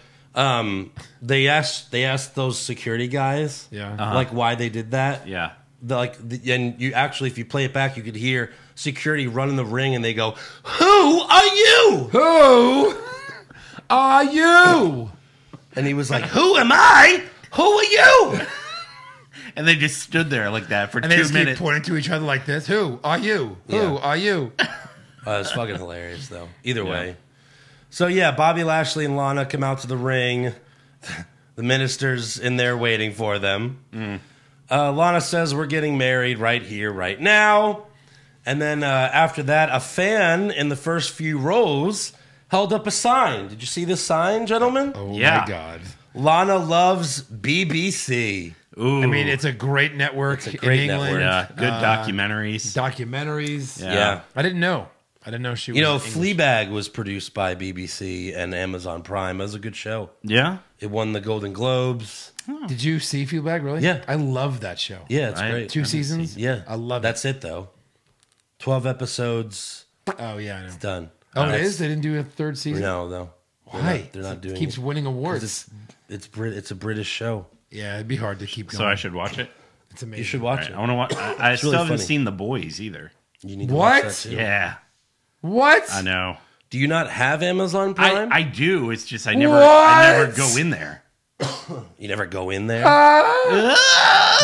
they asked those security guys,
Yeah.
like why they did that.
yeah.
And you actually, if you play it back, you could hear security run in the ring, and they go, "Who are you?"
Who are you?
And he was like, "Who am I? Who are you?"
And they just stood there like that for
And they
2
just keep
minutes.
pointing to each other like this. Who are you? Who
Yeah.
are you?
It's fucking hilarious, though. Either way. So yeah, Bobby Lashley and Lana come out to the ring. The minister's in there waiting for them. Lana says, "We're getting married right here, right now." And then after that, a fan in the first few rows held up a sign. Did you see this sign, gentlemen?
Oh
Yeah.
my God.
Lana loves BBC.
Ooh.
I mean, it's a great network
a great
in England.
network.
yeah, good documentaries.
Documentaries.
Yeah.
I didn't know. I didn't know she was.
You know,
English.
Fleabag was produced by BBC and Amazon Prime. It was a good show.
Yeah.
It won the Golden Globes.
Did you see Fleabag? Really?
Yeah.
I love that show.
Yeah, it's
I-
great.
2 seasons.
Yeah,
I love
That's it though. 12 episodes
it. Oh yeah, I know.
done.
Oh, it
That's-
is. They didn't do a third season.
No.
Why?
They're not doing
Keeps
it.
winning awards.
It's a British show.
Yeah, it'd be hard to keep going.
So I should watch it.
It's amazing.
You should watch
I want to watch. I still
really
haven't
funny.
seen The Boys either.
it. You need to
What?
watch that too.
Yeah,
What?
I know.
Do you not have Amazon Prime?
I do. It's just I never go in there.
You never go in there.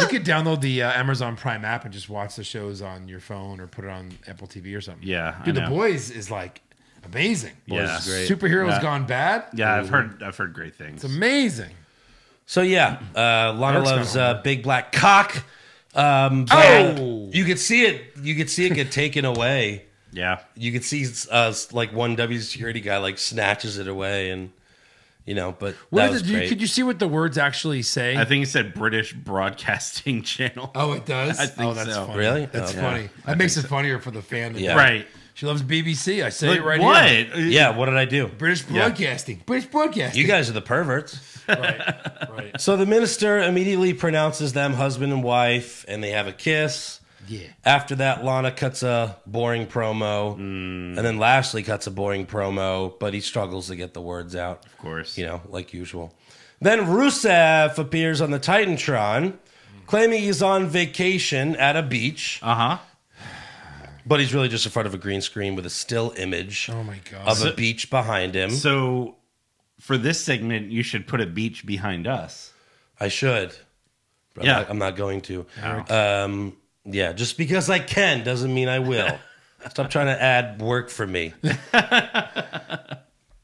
You could download the Amazon Prime app and just watch the shows on your phone or put it on Apple TV or something.
Yeah,
dude,
I
The
know.
Boys is like amazing.
Yeah.
is great.
Superheroes
Yeah.
Gone Bad.
Yeah, I've heard great things.
It's amazing.
So yeah, Lana
Eric's
loves
got one.
big black cock. But you could see it. You could see it get taken away.
Yeah.
You could see like one W security guy like snatches it away, and But
What
that
is
was
it?
great.
Could you see what the words actually say?
I think it said British Broadcasting Channel.
Oh, it does.
I think
that's
so.
funny.
Really?
That's
Okay.
funny. That makes it funnier for the fan.
Yeah.
Right.
She loves BBC. I say
Like,
it right
what?
here.
Yeah, what did I do?
British Broadcasting. British Broadcasting.
You guys are the perverts.
right.
So the minister immediately pronounces them husband and wife, and they have a kiss.
Yeah.
After that, Lana cuts a boring promo, and then Lashley cuts a boring promo, but he struggles to get the words out.
Of course.
Like usual. Then Rusev appears on the Titantron, claiming he's on vacation at a beach,
Uh-huh.
but he's really just in front of a green screen with a still image
Oh my god.
of a beach behind him.
So for this segment, you should put a beach behind us.
I should. But
Yeah.
I'm not going to. Yeah, just because I can doesn't mean I will. Stop trying to add work for me.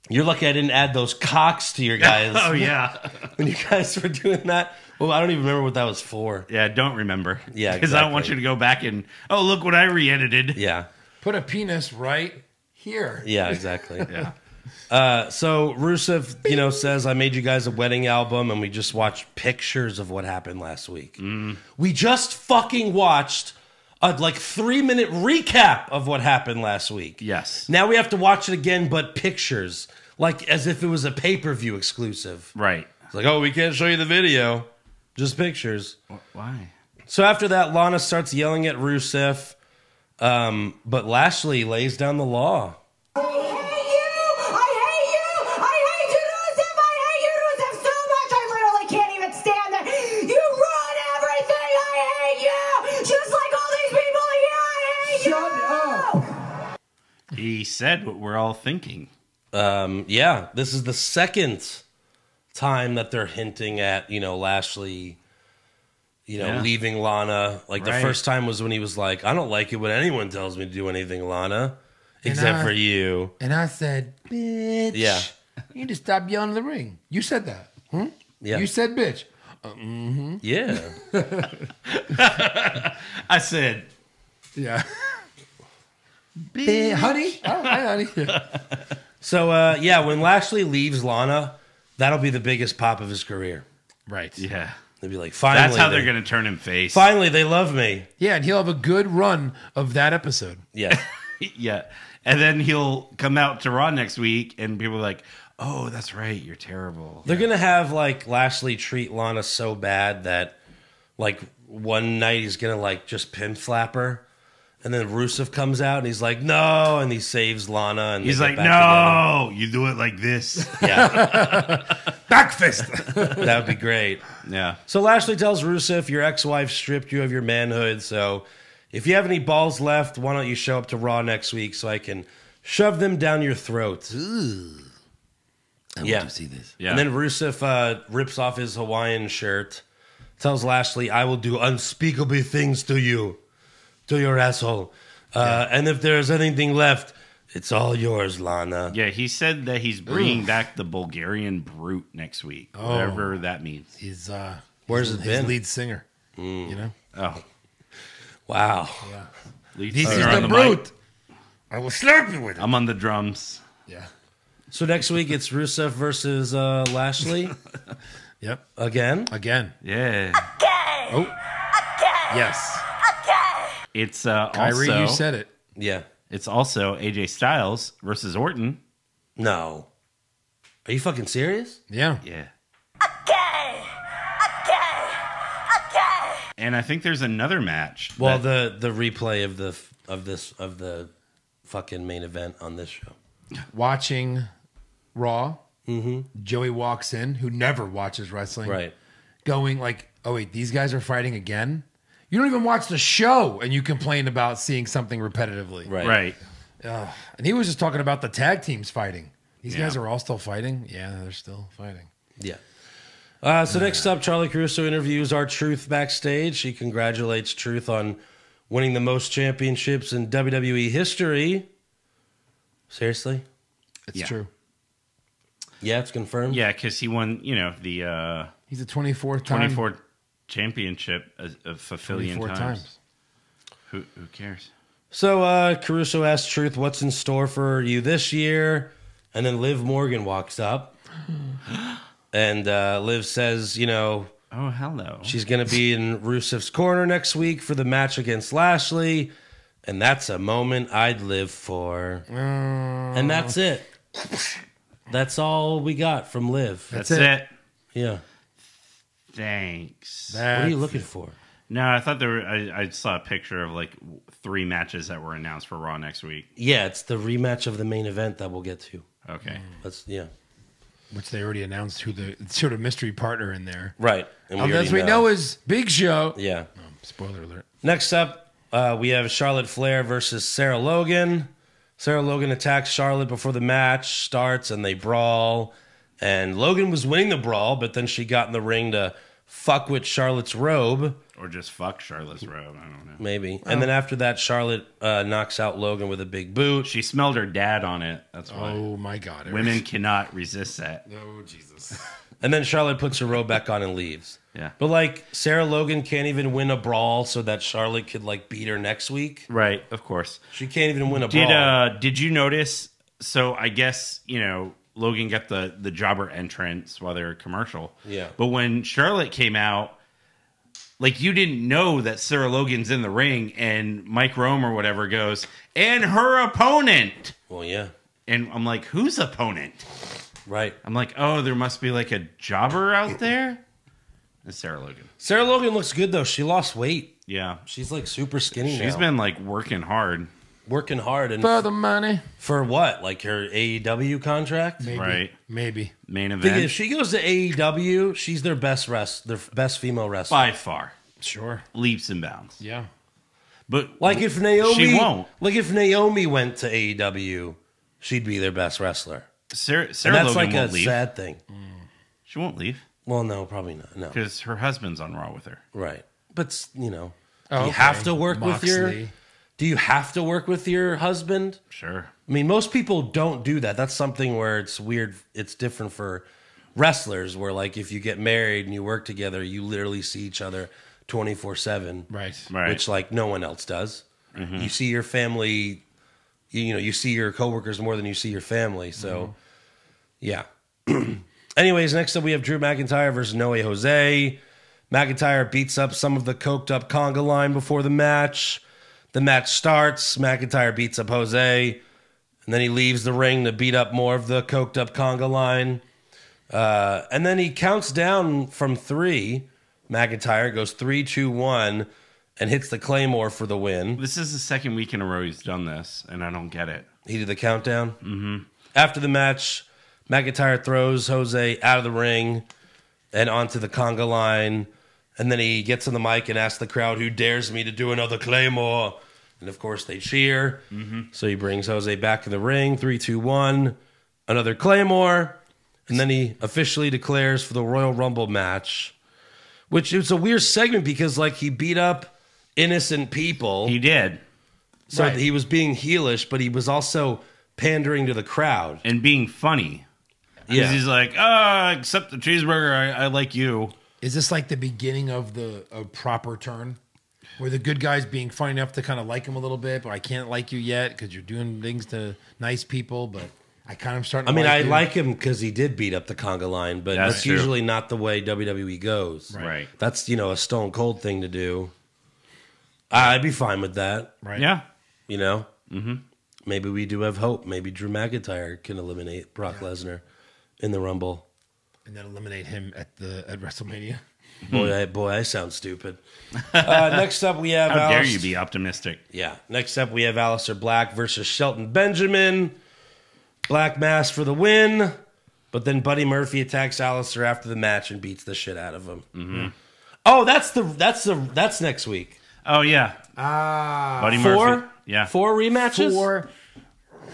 You're lucky I didn't add those cocks to your guys.
Oh, yeah.
When you guys were doing that. Well, I don't even remember what that was for.
Yeah, don't remember.
Yeah,
Because I don't want you
exactly.
to go back and, oh, look what I re-edited.
Yeah.
Put a penis right here.
Yeah, exactly.
Yeah.
So Rusev, says, I made you guys a wedding album, and we just watched pictures of what happened last week. We just fucking watched a 3-minute recap of what happened last week.
Yes.
Now we have to watch it again, but pictures, as if it was a pay-per-view exclusive.
Right.
It's like, oh, we can't show you the video, just pictures.
Why?
So after that, Lana starts yelling at Rusev, but Lashley lays down the law.
I hate you! I hate you! I hate you, Rusev! I hate you, Rusev, so much! I literally can't even stand that! You ruin everything! I hate you! Just like all these people here! I hate you!
He said what we're all thinking.
Yeah, this is the second time that they're hinting at, Lashley, leaving Lana. The
Right.
first time was when he was like, I don't like it when anyone tells me to do anything, Lana, except for you.
And I said, bitch.
Yeah.
You need to stop yelling in the ring. You said that.
Yeah.
You said bitch.
Yeah.
I said,
Yeah. Honey? Oh, hi, honey.
So, when Lashley leaves Lana, that'll be the biggest pop of his career.
Right.
yeah.
They'll be like, finally.
That's how they're going to turn him face.
Finally, they love me.
Yeah, and he'll have a good run of that episode.
Yeah.
Yeah. And then he'll come out to Raw next week, and people are like, oh, that's right. You're terrible.
They're going to have, Lashley treat Lana so bad that, one night he's going to, just pin flap her. And then Rusev comes out, and he's like, no, and he saves Lana. And
He's
they
like,
get back
no, you do it like this.
together. Yeah,
Back fist.
that would be great.
Yeah.
So Lashley tells Rusev, your ex-wife stripped you of your manhood, so if you have any balls left, why don't you show up to Raw next week so I can shove them down your throat?
I
Yeah.
want to see this.
Yeah.
And then Rusev rips off his Hawaiian shirt, tells Lashley, I will do unspeakable things to you, to your asshole. And if there's anything left, it's all yours, Lana.
Yeah, he said that he's bringing back the Bulgarian Brute next week, whatever that means.
He's
Where's
his
it been?
lead singer. You know?
Oh,
Wow.
lead
This
singer
is
on
the
mic.
brute. I will slap you with it.
I'm on the drums.
Yeah.
So next week it's Rusev versus Lashley
Yep.
again.
Again.
Yeah.
Oh. Yes.
It's
Kyrie,
also
you said it.
Yeah.
it's also AJ Styles versus Orton.
No. Are you fucking serious?
Yeah.
Yeah. And I think there's another match.
Well,
that-
the replay of the fucking main event on this show.
Watching Raw, Joey walks in, who never watches wrestling.
Right.
Going like, oh, wait, these guys are fighting again? You don't even watch the show, and you complain about seeing something repetitively.
Right.
right.
And he was just talking about the tag teams fighting. These
Yeah.
guys are all still fighting? Yeah, they're still fighting.
Yeah. So next up, Charlie Caruso interviews R-Truth backstage. He congratulates Truth on winning the most championships in WWE history. Seriously?
It's
Yeah.
true.
Yeah, it's confirmed.
Yeah, because he won, the
He's the 24th time.
24 championship a fulfillion
24
times. Who cares?
So Caruso asks Truth what's in store for you this year, and then Liv Morgan walks up, and Liv says,
Oh, hello.
she's going to be in Rusev's corner next week for the match against Lashley, and that's a moment I'd live for. And that's it. That's all we got from Liv.
That's it.
Yeah.
Thanks.
What are you looking for?
No, I thought there were. I saw a picture of like 3 matches that were announced for Raw next week.
Yeah, it's the rematch of the main event that we'll get to.
Okay.
Yeah.
Which they already announced who the sort of mystery partner in there.
Right. And
All
already
we know is Big Show.
Yeah.
Spoiler alert.
Next up, we have Charlotte Flair versus Sarah Logan. Sarah Logan attacks Charlotte before the match starts, and they brawl. And Logan was winning the brawl, but then she got in the ring to fuck with Charlotte's robe.
Or just fuck Charlotte's robe. I don't know.
Maybe. And then after that, Charlotte knocks out Logan with a big boot.
She smelled her dad on it. That's why.
Oh my God. Eric.
Women cannot resist that.
Oh Jesus.
And then Charlotte puts her robe back on and leaves.
Yeah.
But, like, Sarah Logan can't even win a brawl so that Charlotte could, like, beat her next week.
Right, of course.
She can't even win a brawl.
Did you notice? So I guess, Logan got the jobber entrance while they were commercial.
Yeah.
But when Charlotte came out, like, you didn't know that Sarah Logan's in the ring, and Mike Rome or whatever goes, and her opponent.
Well, yeah.
And I'm like, whose opponent?
Right.
I'm like, oh, there must be like a jobber out there. It's Sarah Logan.
Sarah Logan looks good, though. She lost weight.
Yeah.
She's, like, super skinny now.
She's been like working hard.
Working hard. And
For the money.
for what? Like her AEW contract?
Maybe.
Right.
Maybe.
Main
Think
event.
if she goes to AEW, she's their best female wrestler.
By far.
Sure.
Leaps and bounds.
Yeah.
But
Like if Naomi,
she won't.
Like if Naomi went to AEW, she'd be their best wrestler.
Sarah
And that's
Logan
like a
won't leave.
sad thing.
She won't leave
Well, no, probably not. No,
because her husband's on Raw with her.
right. But do
Oh,
you
okay.
have to work with your?
Moxley.
Do you have to work with your husband?
Sure.
I mean, most people don't do that. That's something where it's weird. It's different for wrestlers, where like if you get married and you work together, you literally see each other 24/7.
Right.
Right.
Which like no one else does. You see your family, you see your coworkers more than you see your family. So, yeah. Anyways, next up we have Drew McIntyre versus Noe Jose. McIntyre beats up some of the coked up conga line before the match. The match starts. McIntyre beats up Jose, and then he leaves the ring to beat up more of the coked up conga line. And then he counts down from 3. McIntyre goes 3, 2, 1, and hits the Claymore for the win.
This is the second week in a row he's done this, and I don't get it.
He did the countdown. Mm-hmm. After the match, McIntyre throws Jose out of the ring and onto the conga line. And then he gets on the mic and asks the crowd, who dares me to do another Claymore? And of course they cheer. So he brings Jose back in the ring. 3, 2, 1. Another Claymore. And then he officially declares for the Royal Rumble match. Which is a weird segment because like he beat up innocent people.
He did.
So
Right.
he was being heelish, but he was also pandering to the crowd.
And being funny. Because he's like, except the cheeseburger, I like you.
Is this like the beginning of a proper turn? Where the good guy's being funny enough to kind of like him a little bit, but I can't like you yet because you're doing things to nice people, but I kind of starting to
I
you.
like him because he did beat up the conga line, but
That's
that's
true.
usually not the way WWE goes.
Right.
That's, a Stone Cold thing to do. I'd be fine with that,
Right.
Yeah.
Mm-hmm. Maybe we do have hope. Maybe Drew McIntyre can eliminate Brock Lesnar in the Rumble.
And then eliminate him at WrestleMania.
Boy, I sound stupid. Next up, we have
How dare
Alice-
you be optimistic?
Yeah. Next up, we have Aleister Black versus Shelton Benjamin. Black Mass for the win. But then Buddy Murphy attacks Aleister after the match and beats the shit out of him. Mm-hmm. Oh, that's next week.
Oh, yeah. Buddy
4?
Murphy. Yeah.
4 rematches?
4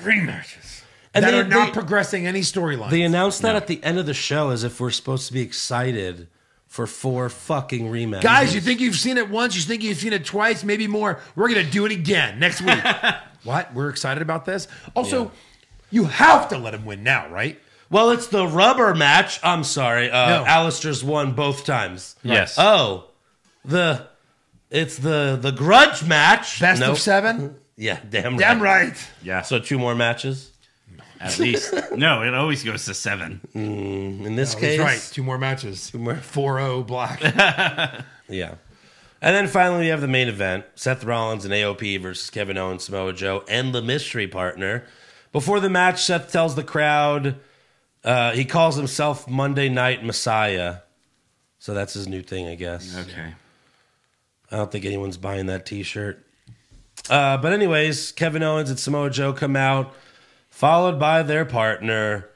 rematches.
And
that
they-
are not
they-
progressing any storyline.
They announced that at the end of the show as if we're supposed to be excited for 4 fucking rematches.
Guys, you think you've seen it once? You think you've seen it twice? Maybe more. We're going to do it again next week. What? We're excited about this? Also, you have to let him win now, right?
Well, it's the rubber match. I'm sorry.
No.
Alistair's won both times.
Yes.
Oh, it's the grudge match.
Best
Nope.
of 7?
Yeah, damn right.
Damn right.
Yeah.
So 2 more matches.
At least. No, it always goes to 7.
In this
That's
case,
right. 2 more matches. 2 more. 4-0 Black.
Yeah. And then finally, we have the main event: Seth Rollins and AOP versus Kevin Owens, Samoa Joe, and the mystery partner. Before the match, Seth tells the crowd he calls himself Monday Night Messiah. So that's his new thing, I guess.
Okay.
I don't think anyone's buying that T-shirt. But anyways, Kevin Owens and Samoa Joe come out, followed by their partner.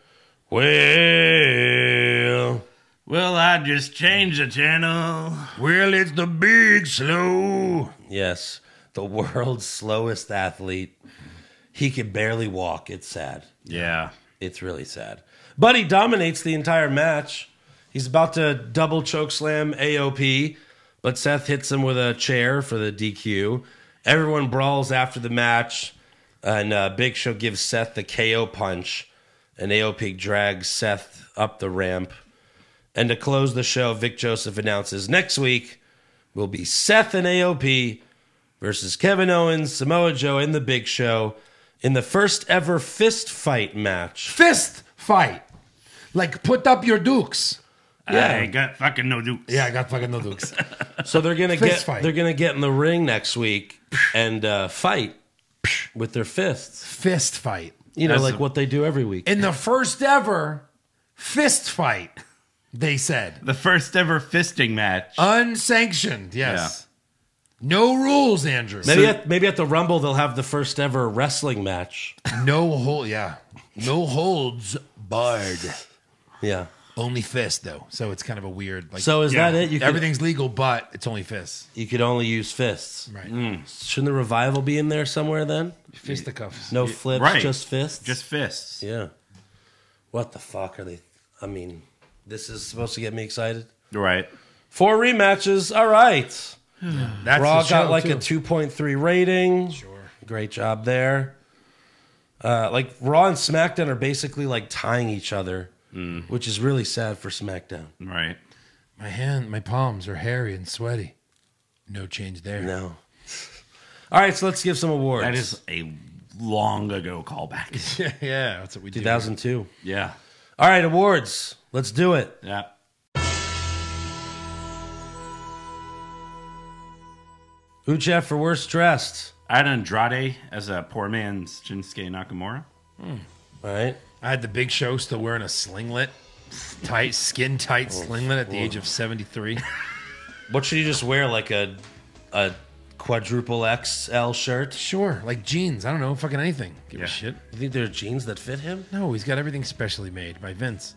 Well, I just changed the channel.
Well, it's the big slow.
Yes, the world's slowest athlete. He can barely walk. It's sad.
Yeah.
It's really sad. But he dominates the entire match. He's about to double chokeslam AOP, but Seth hits him with a chair for the DQ. Everyone brawls after the match, and Big Show gives Seth the KO punch, and AOP drags Seth up the ramp. And to close the show, Vic Joseph announces next week will be Seth and AOP versus Kevin Owens, Samoa Joe, and the Big Show in the first ever fist fight match.
Fist fight. Like, put up your dukes.
I got fucking no dukes.
Yeah, I got fucking no dukes.
So they're gonna
Fist fight.
they're gonna get in the ring next week and fight with their fists.
Fist fight.
You know,
That's
like what they do every week.
In the first ever fist fight, they said.
The first ever fisting match.
Unsanctioned, yes. No rules, Andrew.
Maybe at the Rumble they'll have the first ever wrestling match.
No hold, yeah. No holds barred.
Yeah.
Only fist, though. So it's kind of a weird. Like,
So is that it?
everything's legal, but it's only fists.
You could only use fists.
Right.
Shouldn't the revival be in there somewhere then?
Fisticuffs.
No flips,
right.
just fists.
Just fists.
Yeah. What the fuck are they? I mean, this is supposed to get me excited.
Right.
4 rematches. All right.
That's
Raw
the show,
got like
too.
a 2.3 rating.
Sure.
Great job there. Like Raw and SmackDown are basically like tying each other, which is really sad for SmackDown.
Right.
My palms are hairy and sweaty. No change there.
No. All right, so let's give some awards.
That is a long ago callback.
Yeah, that's what we do.
2002.
Yeah.
All right, awards. Let's do it.
Yeah.
Who, Jeff, for worst dressed?
I had Andrade as a poor man's Shinsuke Nakamura.
All right.
I had the Big Show still wearing a slinglet, skin tight singlet at the age of 73.
What should he just wear? Like a quadruple XL shirt?
Sure, like jeans. I don't know, fucking anything. Give a
Yeah.
shit.
You think there are jeans that fit him?
No, he's got everything specially made by Vince.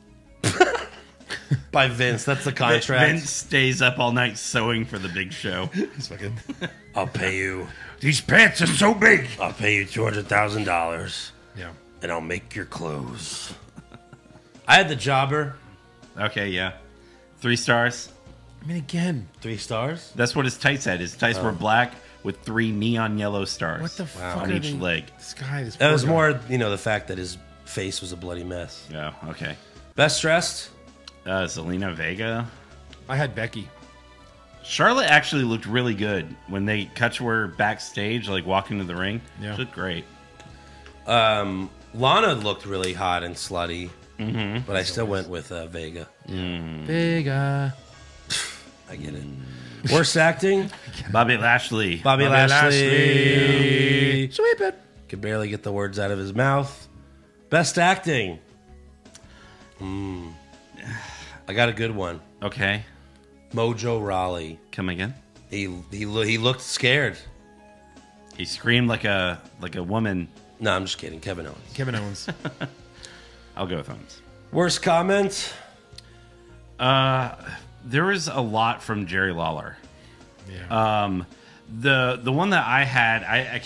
By Vince. That's the contract.
Vince stays up all night sewing for the big show.
He's fucking.
I'll pay you.
These pants are so big.
I'll pay you $200,000
Yeah.
and I'll make your clothes. I had the jobber.
Okay, yeah. 3 stars.
I mean, again,
3 stars.
That's what his tights had. His tights were black with 3 neon yellow stars.
what the fuck
on
are
each
they-
leg.
This guy, this
That was
poor guy.
more, the fact that his face was a bloody mess.
Yeah, okay.
Best dressed?
Zelina Vega.
I had Becky.
Charlotte actually looked really good when they cut to her backstage, like walking to the ring.
Yeah.
She looked great.
Lana looked really hot and slutty, but I still went with Vega.
Vega.
I get it. Worst acting?
Bobby Lashley.
Bobby Lashley.
Sweep it.
Could barely get the words out of his mouth. Best acting? I got a good one.
Okay.
Mojo Rawley.
Come again.
He looked scared.
He screamed like a woman.
No, I'm just kidding. Kevin Owens.
Kevin Owens.
I'll go with Owens.
Worst comment?
There was a lot from Jerry Lawler.
Yeah.
The one that I had, I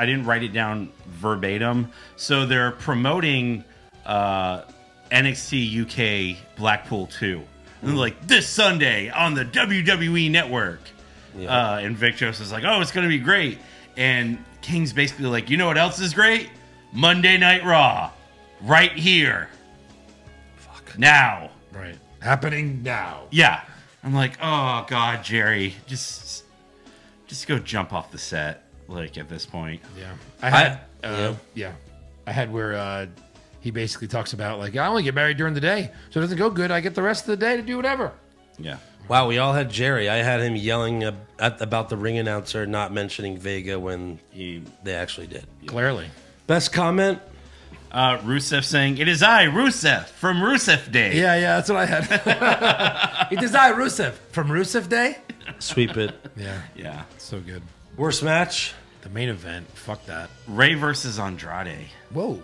didn't write it down verbatim. So they're promoting NXT UK Blackpool 2. And they're like, this Sunday on the WWE Network.
Yeah.
And Victos is like, oh, it's going to be great. And King's basically like, you know what else is great? Monday Night Raw. Right here. Fuck. Now.
Right. Happening now.
Yeah. I'm like, oh, God, Jerry. Just go jump off the set, like, at this point.
Yeah. I had, I had where he basically talks about, like, I only get married during the day, so it doesn't go good. I get the rest of the day to do whatever.
Yeah.
Wow, we all had Jerry. I had him yelling about the ring announcer not mentioning Vega when they actually did.
Clearly.
Best comment?
Rusev saying, it is I, Rusev, from Rusev Day.
Yeah, that's what I had. It is I, Rusev, from Rusev Day.
Sweep it.
Yeah.
Yeah.
So good.
Worst match?
The main event. Fuck that.
Ray versus Andrade.
Whoa.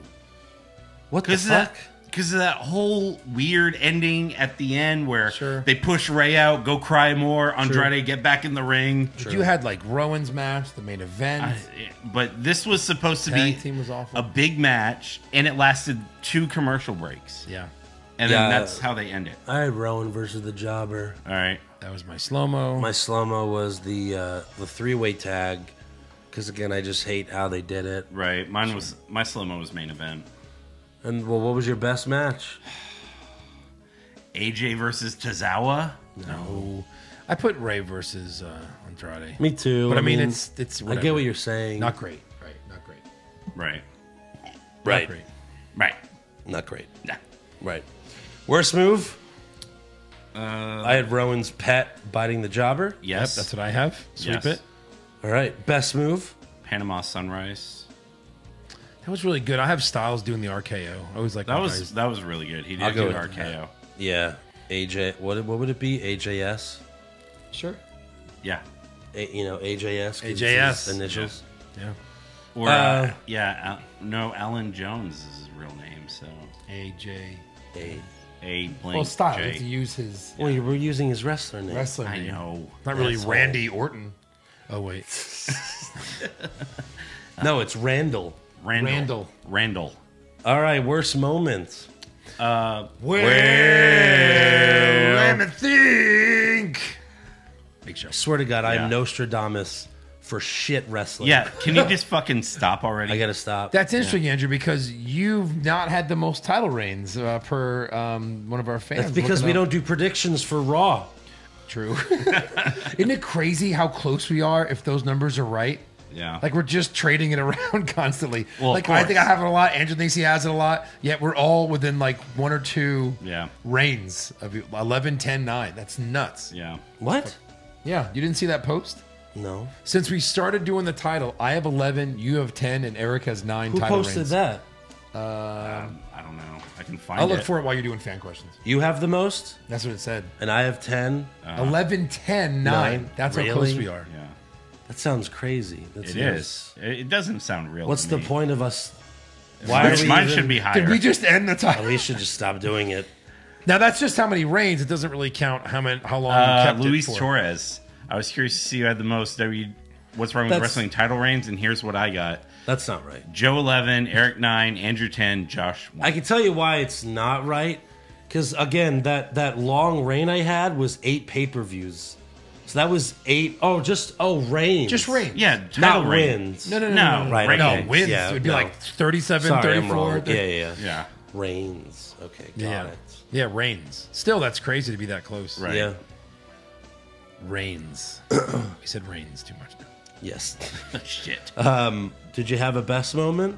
What the fuck?
Because of that whole weird ending at the end where
Sure.
they push Ray out, go cry more, Andrade get back in the ring.
You had like Rowan's match, the main event.
But this was supposed to
Tag
be
team was awful.
a big match, and it lasted 2 commercial breaks.
Yeah.
And
Yeah.
then that's how they end it.
I had Rowan versus the Jobber.
All right.
That was my slow-mo.
My slow-mo was the three-way tag. Because, again, I just hate how they did it.
Right. My slow-mo was main event.
And, well, what was your best match?
AJ versus Tozawa?
No. I put Ray versus Andrade.
Me too.
But I mean it's whatever.
I get what you're saying.
Not great. Right. Not great.
Right.
Right.
Not great.
Right.
Not great.
Nah.
Right. Worst move? I had Rowan's pet biting the Jobber.
Yes.
Yep, that's what I have. Sweep
Yes.
it.
All right. Best move?
Panama Sunrise.
That was really good. I have Styles doing the RKO. I always like
That was really good. He
I'll
did
go
do
with
RKO.
Yeah. AJ. What would it be? AJS?
Sure.
Yeah.
AJS? 'cause it's
AJS.
his initials.
Yeah.
Or no, Alan Jones is his real name. So
AJ.
A blank
Well, Styles.
J.
You have to use his
Well, you were using his wrestler name.
wrestler
I
name.
know.
Not really
Asshole.
Randy Orton. Oh wait.
No, it's Randall.
Randall.
All right. Worst moment?
Well, let me think. Big Show.
I swear to God,
Yeah.
I'm Nostradamus for shit wrestling.
Yeah. Can you just fucking stop already?
I got to stop.
That's interesting, Andrew, because you've not had the most title reigns per one of our fans.
That's because we don't do predictions for Raw.
True. Isn't it crazy how close we are if those numbers are right?
Yeah.
Like we're just trading it around constantly.
Well, of
like I
course.
think I have it a lot. Andrew thinks he has it a lot. Yet we're all within like 1 or 2 reigns of 11, 10, 9. That's nuts.
Yeah.
What?
Yeah. You didn't see that post?
No.
Since we started doing the title, I have 11, you have 10, and Eric has 9
Who
title
posted
reigns.
that?
I don't know. I can find
I'll
it.
look for it while you're doing fan questions.
You have the most,
That's what it said.
and I have 10.
11, 10, 9.
Nine.
That's how
Really?
close we are.
Yeah.
That sounds crazy. That's
It is. It doesn't sound real.
What's
to
the
me.
point of us? Why are we
Mine
even-
should be higher.
Did we just end the title?
We should just stop doing it.
Now that's just how many reigns. It doesn't really count how long we kept
Luis
it for.
Torres. I was curious to see who had the most What's Wrong with
That's-
Wrestling title reigns, and here's what I got.
That's not right.
Joe 11, Eric 9, Andrew 10, Josh 1.
I can tell you why it's not right. Because, again, that long reign I had was 8 pay-per-views. So that was 8. Reigns.
Just reigns.
Yeah, title
Not
reign.
wins.
No.
Right,
reign.
okay.
No, wins.
Yeah,
it would be
no.
like 37,
Sorry,
34.
I'm wrong. Yeah.
Yeah,
Reigns. Okay, got
Yeah.
it.
Yeah, reigns. Still, that's crazy to be that close.
right.
Yeah.
Reigns. You said reigns too much now.
Yes.
Shit.
Did you have a best moment?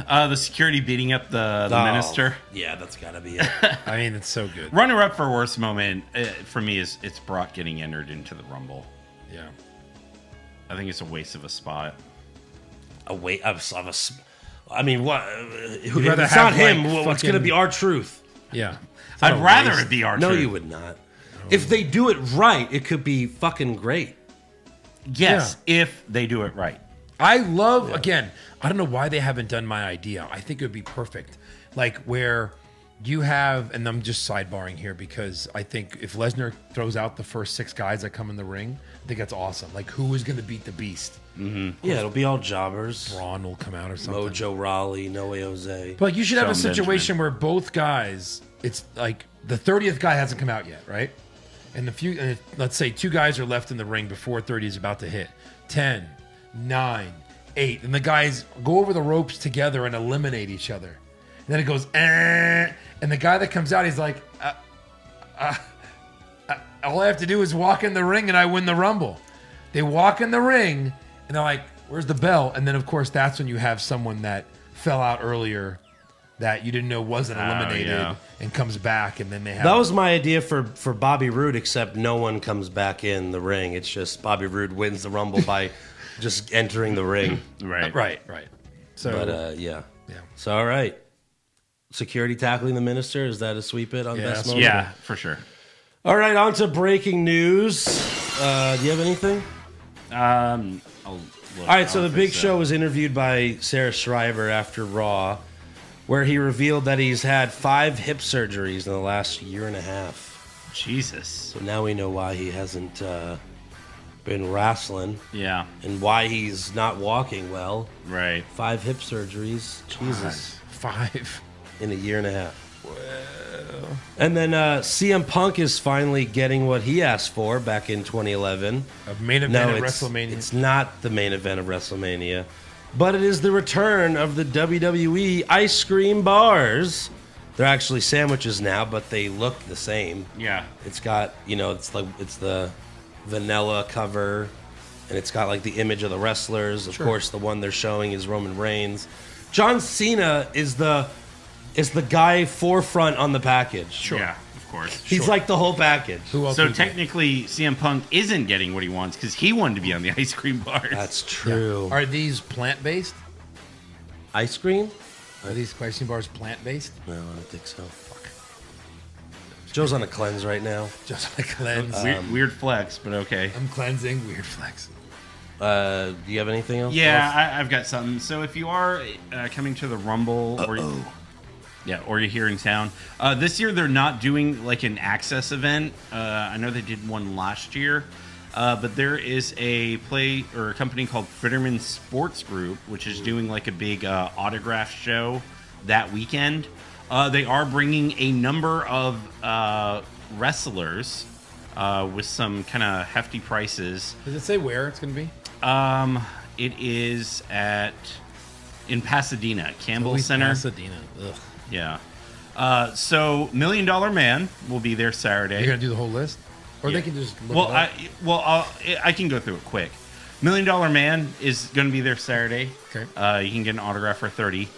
The security beating up the
Oh,
minister.
Yeah, that's got to be it.
I mean, it's so good.
Runner up for worst moment for me is it's Brock getting entered into the Rumble.
Yeah.
I think it's a waste of a spot.
I mean, what? If
rather
it's not
have,
him,
like,
what's going to be our truth?
Yeah.
I'd rather it be our
No,
truth.
you would not. If they do it right, it could be fucking great.
Yes, if they do it right.
I love, again, I don't know why they haven't done my idea. I think it would be perfect. Like where You have, and I'm just sidebarring here because I think if Lesnar throws out the first 6 guys that come in the ring, I think that's awesome. Like, who is going to beat the Beast?
Yeah, it'll be all jobbers.
Braun will come out or something.
Mojo Rawley, Noe Jose.
But like, you should have a
Shelton
situation where both guys, it's like the 30th guy hasn't come out yet, right? And let's say 2 guys are left in the ring before 30 is about to hit. 10, 9, 8. And the guys go over the ropes together and eliminate each other. And then it goes, and the guy that comes out, he's like, all I have to do is walk in the ring and I win the Rumble. They walk in the ring and they're like, where's the bell? And then, of course, that's when you have someone that fell out earlier that you didn't know wasn't eliminated and comes back, and then they have...
That was my idea for Bobby Roode, except no one comes back in the ring. It's just Bobby Roode wins the Rumble by just entering the ring.
Right. So,
But, yeah. So, all right. Security tackling the minister. Is that a sweep it on best moment?
Yeah, for sure.
All right, on to breaking news. Do you have anything?
All
right, so the Big Show was interviewed by Sarah Shriver after Raw, where he revealed that he's had 5 hip surgeries in the last year and a half.
Jesus.
So now we know why he hasn't been wrestling.
Yeah.
And why he's not walking well.
Right.
5 hip surgeries. Jesus.
5.
In a year and a half. Well. And then CM Punk is finally getting what he asked for back in 2011.
A main event at WrestleMania.
It's not the main event of WrestleMania, but it is the return of the WWE ice cream bars. They're actually sandwiches now, but they look the same.
Yeah.
It's got, it's the vanilla cover, and it's got like the image of the wrestlers. Of course, the one they're showing is Roman Reigns. John Cena is the guy forefront on the package.
Sure. Yeah, of course.
He's like the whole package.
So technically, CM Punk isn't getting what he wants because he wanted to be on the ice cream bars.
That's true.
Are these plant-based?
Ice cream?
Are these ice cream bars plant-based?
No, I don't think so. Fuck. Joe's on a cleanse right now.
Just on a cleanse.
Weird flex, but okay.
I'm cleansing. Weird flex.
Do you have anything else?
Yeah, I've got something. So if you are coming to the Rumble, or you're here in town, this year they're not doing like an access event. I know they did one last year, but there is a company called Fitterman Sports Group, which is doing like a big autograph show that weekend. They are bringing a number of wrestlers with some kind of hefty prices.
Does it say where it's going to be?
It is in Pasadena, Campbell Center.
Pasadena. Ugh.
Yeah. So $1 Million Man will be there Saturday.
You're gonna do the whole list, or they can just look it up?
I can go through it quick. $1 Million Man is going to be there Saturday.
Okay.
You can get an autograph for $30.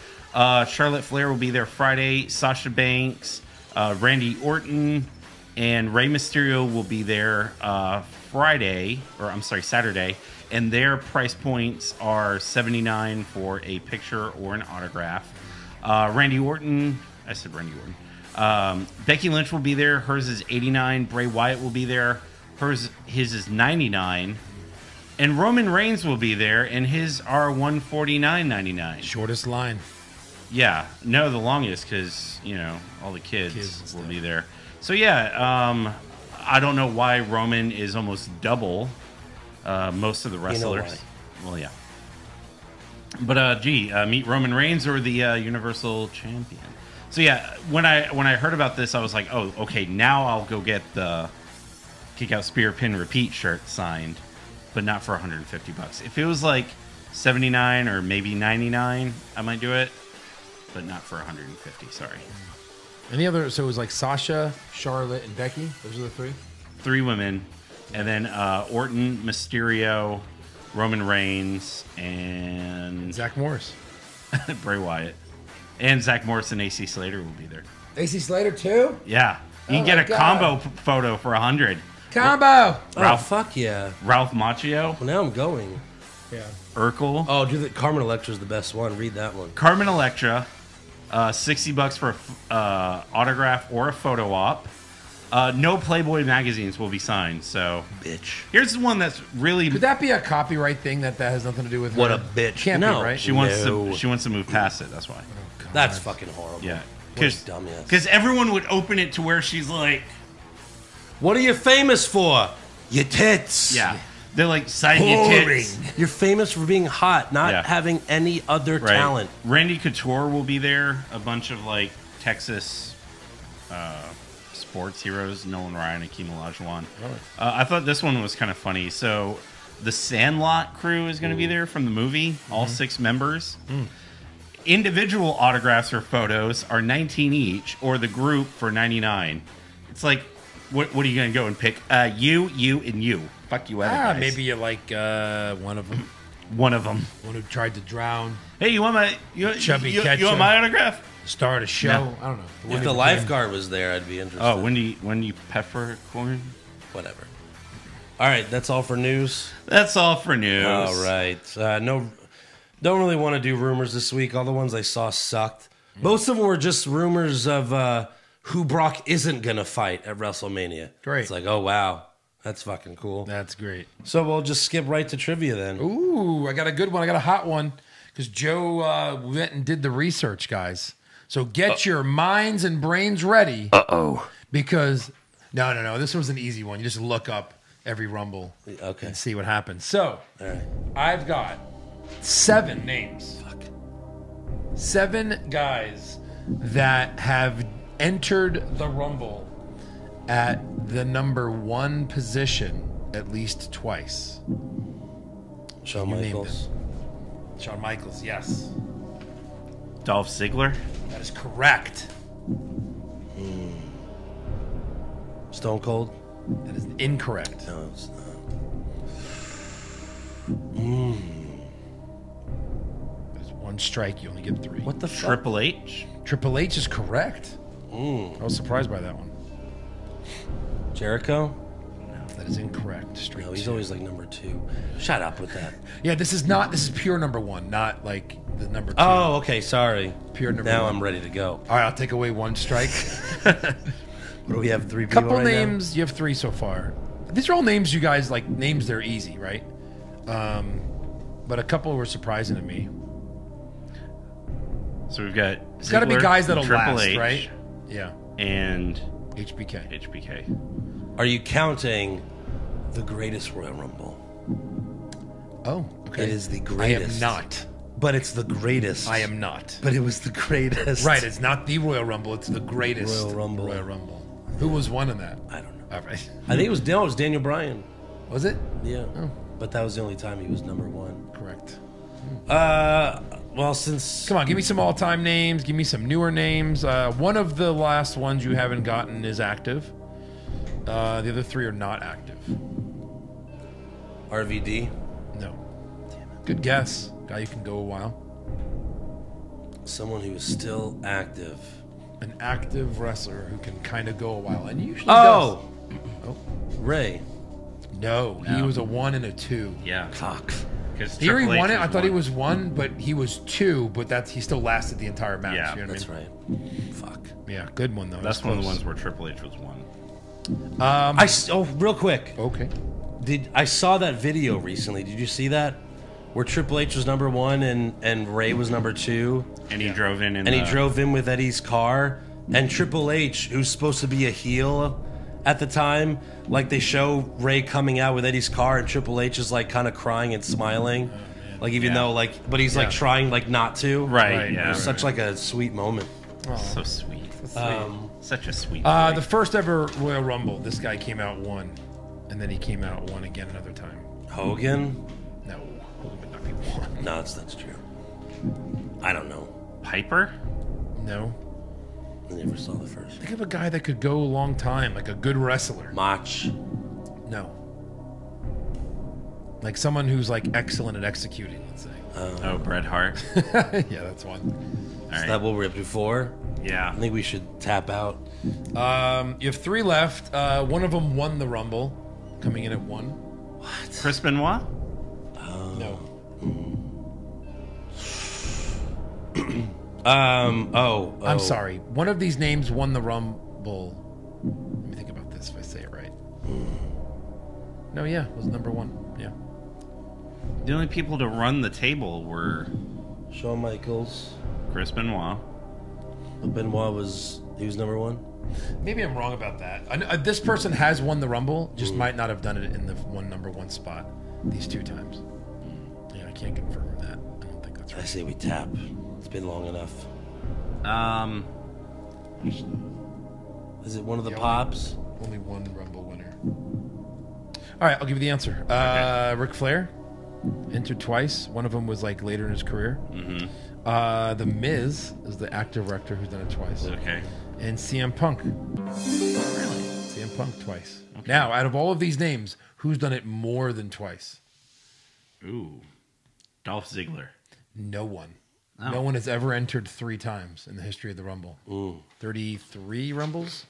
Charlotte Flair will be there Friday. Sasha Banks, Randy Orton, and Rey Mysterio will be there Saturday. And their price points are $79 for a picture or an autograph. Randy Orton, I said Randy Orton. Becky Lynch will be there. Hers is $89. Bray Wyatt will be there. His is $99. And Roman Reigns will be there, and his are $149.99.
Shortest line.
Yeah, no, the longest because all the kids will be there. So yeah, I don't know why Roman is almost double most of the wrestlers. Well, yeah. But meet Roman Reigns or the Universal Champion. So yeah, when I heard about this, I was like, oh, okay, now I'll go get the Kick Out Spear Pin Repeat shirt signed, but not for $150. If it was like $79 or maybe $99, I might do it, but not for $150. Sorry.
Any other? So it was like Sasha, Charlotte, and Becky. Those are the 3.
3 women, and then Orton, Mysterio, Roman Reigns, and
Zach Morris.
Bray Wyatt. And Zach Morris and AC Slater will be there.
AC Slater too?
Yeah. You can get a combo photo for $100.
Combo!
Ralph, fuck yeah.
Ralph Macchio.
Well, now I'm going.
Yeah.
Urkel.
Oh, Carmen Electra's the best one. Read that one.
Carmen Electra. $60 for an autograph or a photo op. No Playboy magazines will be signed, so...
Bitch.
Here's the one that's really...
Could that be a copyright thing that has nothing to do with
What
her?
a bitch.
Can't
No.
be, right?
She wants to move past it, that's why.
That's fucking horrible.
Yeah.
dumbass.
Because everyone would open it to where she's like,
What are you famous for? Your tits.
yeah. They're like, side your tits.
You're famous for being hot, not
Yeah.
having any other
Right.
talent.
Randy Couture will be there. A bunch of like Texas sports heroes, Nolan Ryan, Akeem Olajuwon. I thought this one was kind of funny. So the Sandlot crew is going to be there from the movie, all 6 members. Individual autographs or photos are $19 each, or the group for $99. It's like, what are you going to go and pick? You, and you. Fuck you, other guys.
Maybe you like one of them.
One of them.
One who tried to drown,
Hey, you want my
Chubby
you
Ketchup.
want my autograph?
start a show.
No.
I don't know.
If
one
the
who
lifeguard was there, I'd be interested.
Oh, Wendy Peppercorn.
Whatever. All right, that's all for news.
That's all for news.
All right. No, don't really want to do rumors this week. All the ones I saw sucked. Most of them were just rumors of who Brock isn't going to fight at WrestleMania.
Great.
It's like, oh, wow. That's fucking cool.
That's great.
So we'll just skip right to trivia then.
Ooh, I got a good one. I got a hot one because Joe went and did the research, guys. So get your minds and brains ready.
Uh-oh.
Because, no. This was an easy one. You just look up every Rumble
Okay.
and see what happens. So,
All right.
I've got 7 names. 7 guys that have entered the Rumble at the number 1 position at least twice.
Shawn
You named
Michaels.
Shawn Michaels, yes.
Dolph Ziggler.
That is correct.
Stone Cold.
That is incorrect.
No, it's not.
There's 1 strike. You only get 3.
What the fuck?
Triple H.
Triple H is correct. I was surprised by that one.
Jericho?
That is incorrect. Straight
No, he's
2.
always like number 2. Shut up with that.
Yeah, this is pure number 1, not like the number 2.
Oh, okay. Sorry.
Pure number
Now
1.
I'm ready to go.
All right, I'll take away 1 strike.
What do we have? 3 people
Couple
right
names. You have 3 so far. These are all names you guys like. Names they're easy, right? But a couple were surprising to me.
So we've got.
It's got to be
Ziggler,
guys that'll
Triple
last,
H,
right? Yeah.
And
HBK.
HBK.
now? Are you counting the greatest Royal Rumble?
Oh, okay.
It is the
I am
greatest.
not.
But it's the greatest.
I am not.
But it was the greatest.
Right, it's not the Royal Rumble. It's the greatest
Royal Rumble.
Royal Rumble. Who was one in that?
I don't know.
All right.
I think it was Daniel Bryan.
Was it?
Yeah.
Oh.
But that was the only time he was number 1.
Correct.
Well, since
Come on, give me some all-time names. Give me some newer names. One of the last ones you haven't gotten is active. The other 3 are not active.
RVD,
No. Good guess. Guy you can go a while.
someone who is still active.
An active wrestler who can kind of go a while, and usually
Oh,
does.
Ray.
No, he was a 1 and a 2.
Yeah.
Cock.
Because
Here he won it. I thought he was 1, but he was 2. But he still lasted the entire match.
Yeah,
you know what
That's
I mean?
right. Fuck.
Yeah, good one though.
That's
It was
one of the
close.
ones where Triple H was one.
Real quick.
Okay.
I saw that video recently. Did you see that? Where Triple H was number 1 and Ray was number 2.
And he drove in
And he drove in with Eddie's car. And Triple H, who's supposed to be a heel at the time, like they show Ray coming out with Eddie's car, and Triple H is like kind of crying and smiling, like even
Yeah.
though like, but he's like trying like not to.
Right,
It
yeah.
was such like a sweet moment.
So sweet. Such a sweet.
The first ever Royal Rumble, this guy came out 1, and then he came out 1 again another time.
Hogan?
No, Hogan would not be 1.
No, that's true. I don't know.
Piper?
No.
I never saw the first.
Think of a guy that could go a long time, like a good wrestler.
Mach.
No. Like someone who's like excellent at executing, let's say.
Oh, Bret Hart.
Yeah, that's one.
All
Is
right.
that what we're up to 4?
Yeah.
I think we should tap out.
You have 3 left. One of them won the Rumble, coming in at 1.
Chris Benoit?
No. I'm sorry. One of these names won the Rumble. Let me think about this if I say it right. No, yeah, it was number 1. Yeah.
The only people to run the table were
Shawn Michaels.
Chris Benoit.
Benoit was number one.
Maybe I'm wrong about that. This person has won the Rumble, just might not have done it in the number one spot these 2 times. Yeah, I can't confirm that. I don't think that's
I
right.
say we tap. It's been long enough. Is it one of the pops?
Only one Rumble winner. All right, I'll give you the answer. Ric Flair entered twice. One of them was like later in his career. The Miz is the actor-director who's done it twice.
Okay.
And CM Punk. Really? CM Punk twice. Okay. Now, out of all of these names, who's done it more than twice?
Ooh. Dolph Ziggler.
No one.
Oh.
No one has ever entered 3 times in the history of the Rumble. 33 Rumbles?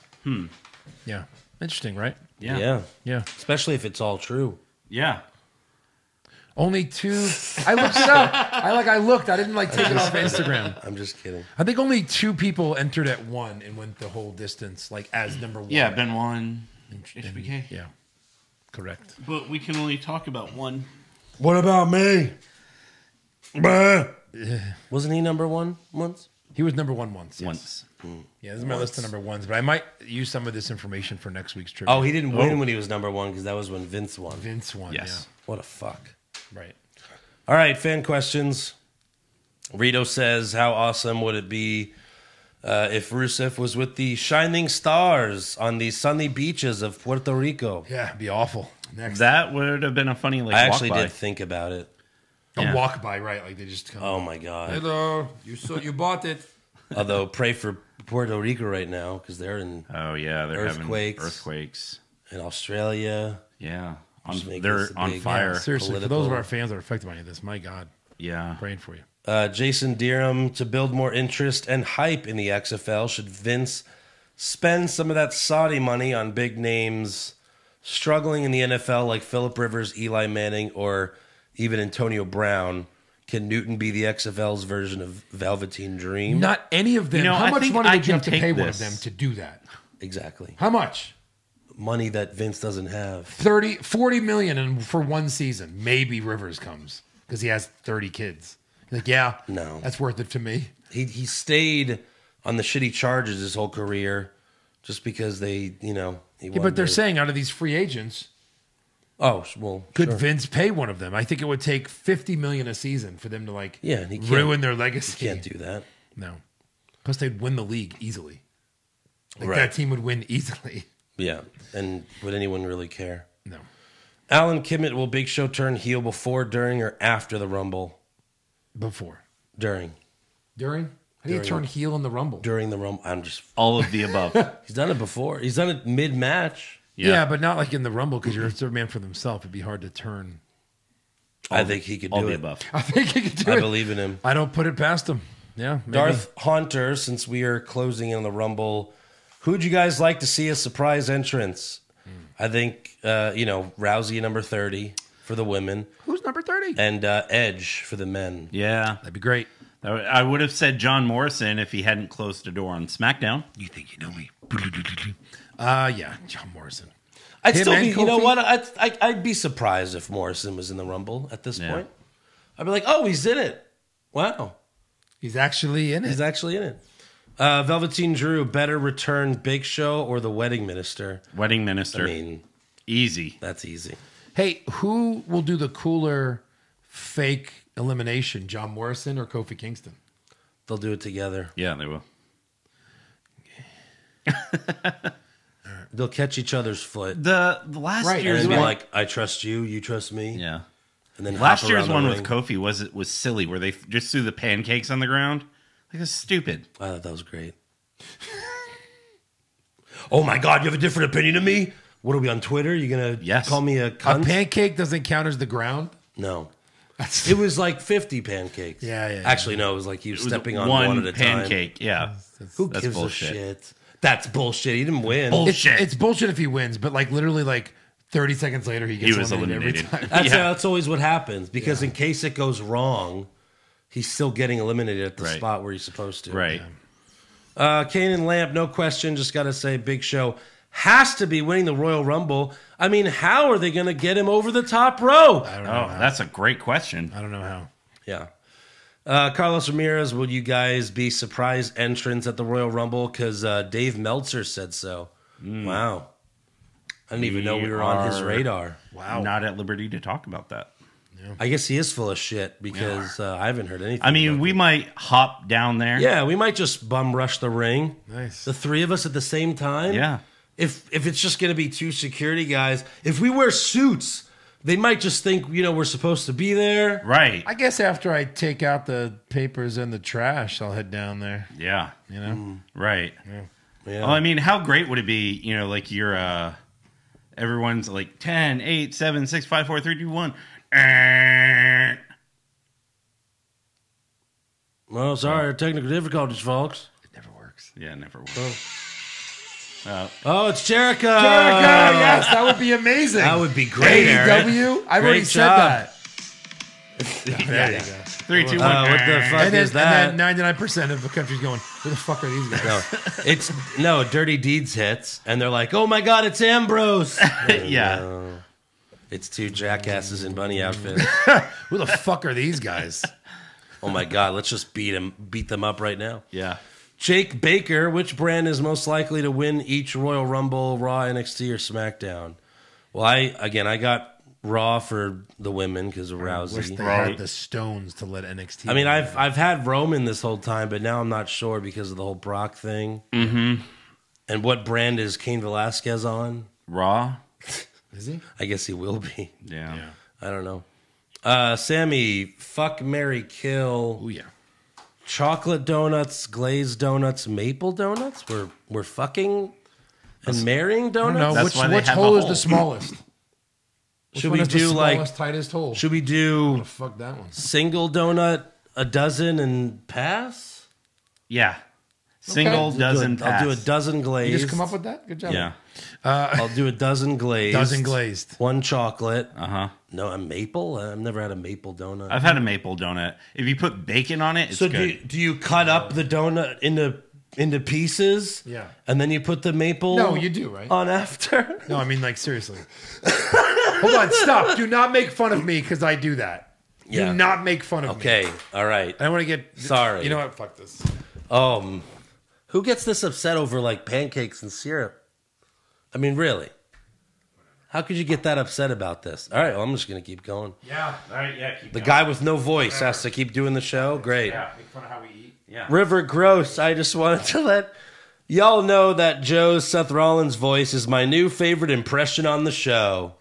Yeah. Interesting, right?
Yeah.
Yeah.
Especially if it's all true.
Yeah.
Only 2. I looked it up. I looked. I didn't take it off Instagram.
I'm just kidding.
I think only 2 people entered at 1 and went the whole distance, as number 1.
Yeah, Benoit and HBK.
Yeah. Correct.
But we can only talk about one.
What about me? Wasn't he number one once?
He was number 1 once. Yes.
Once.
Yeah, this is my list of number 1s, but I might use some of this information for next week's trivia.
Oh, he didn't win when he was number one because that was when Vince won.
Vince won.
Yes.
What a fuck.
Yeah. Right.
All right, fan questions. Rito says, how awesome would it be if Rusev was with the shining stars on the sunny beaches of Puerto Rico?
Yeah, it'd be awful. Next.
That would have been a funny
I actually
walk by.
did think about it.
A walk by, right? They just come.
Oh my God.
Hello. You bought it.
Although pray for Puerto Rico right now because they're in
Oh yeah, they're
Earthquakes.
having earthquakes.
Australia.
Yeah,
Just make
they're
this a
on
big-
fire.
Yeah,
Seriously, for
Political.
those of our fans that are affected by this, my God,
Yeah,
praying for you.
Jason Deerham, to build more interest and hype in the XFL, should Vince spend some of that Saudi money on big names struggling in the NFL like Phillip Rivers, Eli Manning, or even Antonio Brown? Can Newton be the XFL's version of Velveteen Dream?
Not any of them.
You know,
How
I
much
think
money
I
would you
can
have to
take
pay one of
this.
them to do that?
Exactly.
How much?
Money that Vince doesn't have.
40 million for 1 season. Maybe Rivers comes because he has 30 kids. You're like, yeah,
No.
that's worth it to me.
He stayed on the shitty Chargers his whole career just because they, he
Yeah,
wanted
but they're
to-
saying out of these free agents,
Oh, well,
could
sure.
Vince pay one of them? I think it would take 50 million a season for them to
Yeah, and he can't-
ruin their legacy.
Can't do that.
No. Plus, they'd win the league easily.
Right.
That team would win easily.
Yeah, and would anyone really care?
No.
Alan Kimmett, will Big Show turn heel before, during, or after the Rumble?
Before.
During.
During? How do you
During.
turn heel in the Rumble?
During the Rumble. I'm just...
all of the above.
He's done it before. He's done it mid-match.
Yeah. but not like in the Rumble because you're a third man for himself. It'd be hard to turn.
I think he could
all
do
the
it.
above.
I think he could do
I
it.
believe in him.
I don't put it past him. Yeah. Maybe.
Darth Haunter, since we are closing in on the Rumble, who'd you guys like to see a surprise entrance? I think, Rousey number 30 for the women,
Who's number 30?
and Edge for the men.
Yeah,
That'd be great.
I would have said John Morrison if he hadn't closed the door on SmackDown.
You think you know me?
Yeah, John Morrison.
I'd
Him
still
and
be, you know
Kofi?
what? I'd be surprised if Morrison was in the Rumble at this
Yeah.
point. I'd be like, oh, he's in it. Wow.
He's actually in it.
He's actually in it. Velveteen Drew, better return Big Show or the Wedding Minister?
Wedding
I
Minister,
mean,
easy.
that's easy.
Hey, who will do the cooler fake elimination, John Morrison or Kofi Kingston?
They'll do it together.
Yeah, they will.
They'll catch each other's foot.
The last
Right,
And
year's
then be
one,
like, I trust you, you trust me.
yeah.
And then
Last
hop
year's
around the
one
ring.
with Kofi was silly, where they just threw the pancakes on the ground. Like that's stupid.
I thought that was great. Oh my God, you have a different opinion of me? What are we on Twitter? You gonna
Yes.
call me a
A
cunt?
pancake doesn't count as the ground.
No.
That's
It was like 50 pancakes.
Yeah.
Actually, no, it was like he was
It was
stepping on one at a time.
pancake. Yeah,
Who
That's
gives
bullshit.
a shit? That's bullshit. He didn't win.
Bullshit.
It's bullshit if he wins, but literally 30 seconds later he gets
He was
eliminated every
eliminated.
time.
That's always what happens because in case it goes wrong, he's still getting eliminated at the
Right.
spot where he's supposed to.
right.
Kane and Lamp, no question. Just got to say, Big Show has to be winning the Royal Rumble. I mean, how are they going to get him over the top rope?
Oh, that's a great question.
I don't know how.
Yeah. Carlos Ramirez, will you guys be surprise entrants at the Royal Rumble? Because Dave Meltzer said so. Wow. I didn't even know we were on his radar.
Wow. Not at liberty to talk about that.
I guess he is full of shit because I haven't heard anything.
I mean, we might hop down there.
Yeah, we might just bum rush the ring.
Nice.
The three of us at the same time.
Yeah.
If it's just going to be two security guys, if we wear suits, they might just think, we're supposed to be there.
Right.
I guess after I take out the papers and the trash, I'll head down there.
Yeah. Right.
Yeah.
Well, I mean, how great would it be, like you're, everyone's like 10, 8, 7, 6, 5, 4, 3, 2, 1.
Well, sorry, technical difficulties, folks.
It never works.
Yeah, it never will.
Oh, it's Jericho.
Jericho, yes, that would be amazing.
That would be great, Eric.
AEW, I've already said
job.
that.
There you go. 3, 2, 1.
What the fuck is that?
And then 99% of the country's going, who the fuck are these guys?
No, Dirty Deeds hits, and they're like, oh my God, it's Ambrose.
Yeah.
No. It's two jackasses in bunny outfits.
Who the fuck are these guys?
Oh my God, let's just beat them up right now.
Yeah.
Jake Baker, which brand is most likely to win each Royal Rumble, Raw, NXT, or SmackDown? Well, I got Raw for the women because of
I wish
Rousey.
they had the stones to let NXT.
I mean, I've had Roman this whole time, but now I'm not sure because of the whole Brock thing. Mm-hmm. And what brand is Cain Velasquez on?
Raw.
Is he?
I guess he will be.
Yeah.
I don't know. Sammy, fuck, marry, kill.
Oh, yeah.
Chocolate donuts, glazed donuts, maple donuts. We're fucking and marrying donuts.
No,
That's why they
which
have
hole
a
is the
hole.
smallest?
Should
Which
we
one is
do
the
like?
smallest, tightest hole?
Should we do
Fuck that one.
single donut, a dozen, and pass?
Yeah. Single dozen
I'll do a
pass.
dozen glazed.
You just come up with that? Good job.
Yeah.
I'll do a dozen glazed.
Dozen glazed.
One chocolate.
Uh-huh.
No, a maple? I've never had a maple donut.
I've had a maple donut. If you put bacon on it, it's
so
good.
do you cut up the donut into pieces?
Yeah.
And then you put the maple
No, you do, right?
on after?
No, I mean, like, seriously. Hold on, stop. Do not make fun of me because I do that.
Yeah.
Do not make fun of me.
Okay, all right.
I don't want to get...
Sorry.
You know what? Fuck this.
Who gets this upset over like pancakes and syrup? I mean, really? How could you get that upset about this? All right, well, I'm just going to keep going.
Yeah.
All right, yeah. Keep
The guy with no voice has to keep doing the show? Great.
Make fun of how we eat.
Yeah.
River Gross, I just wanted to let y'all know that Joe's Seth Rollins voice is my new favorite impression on the show.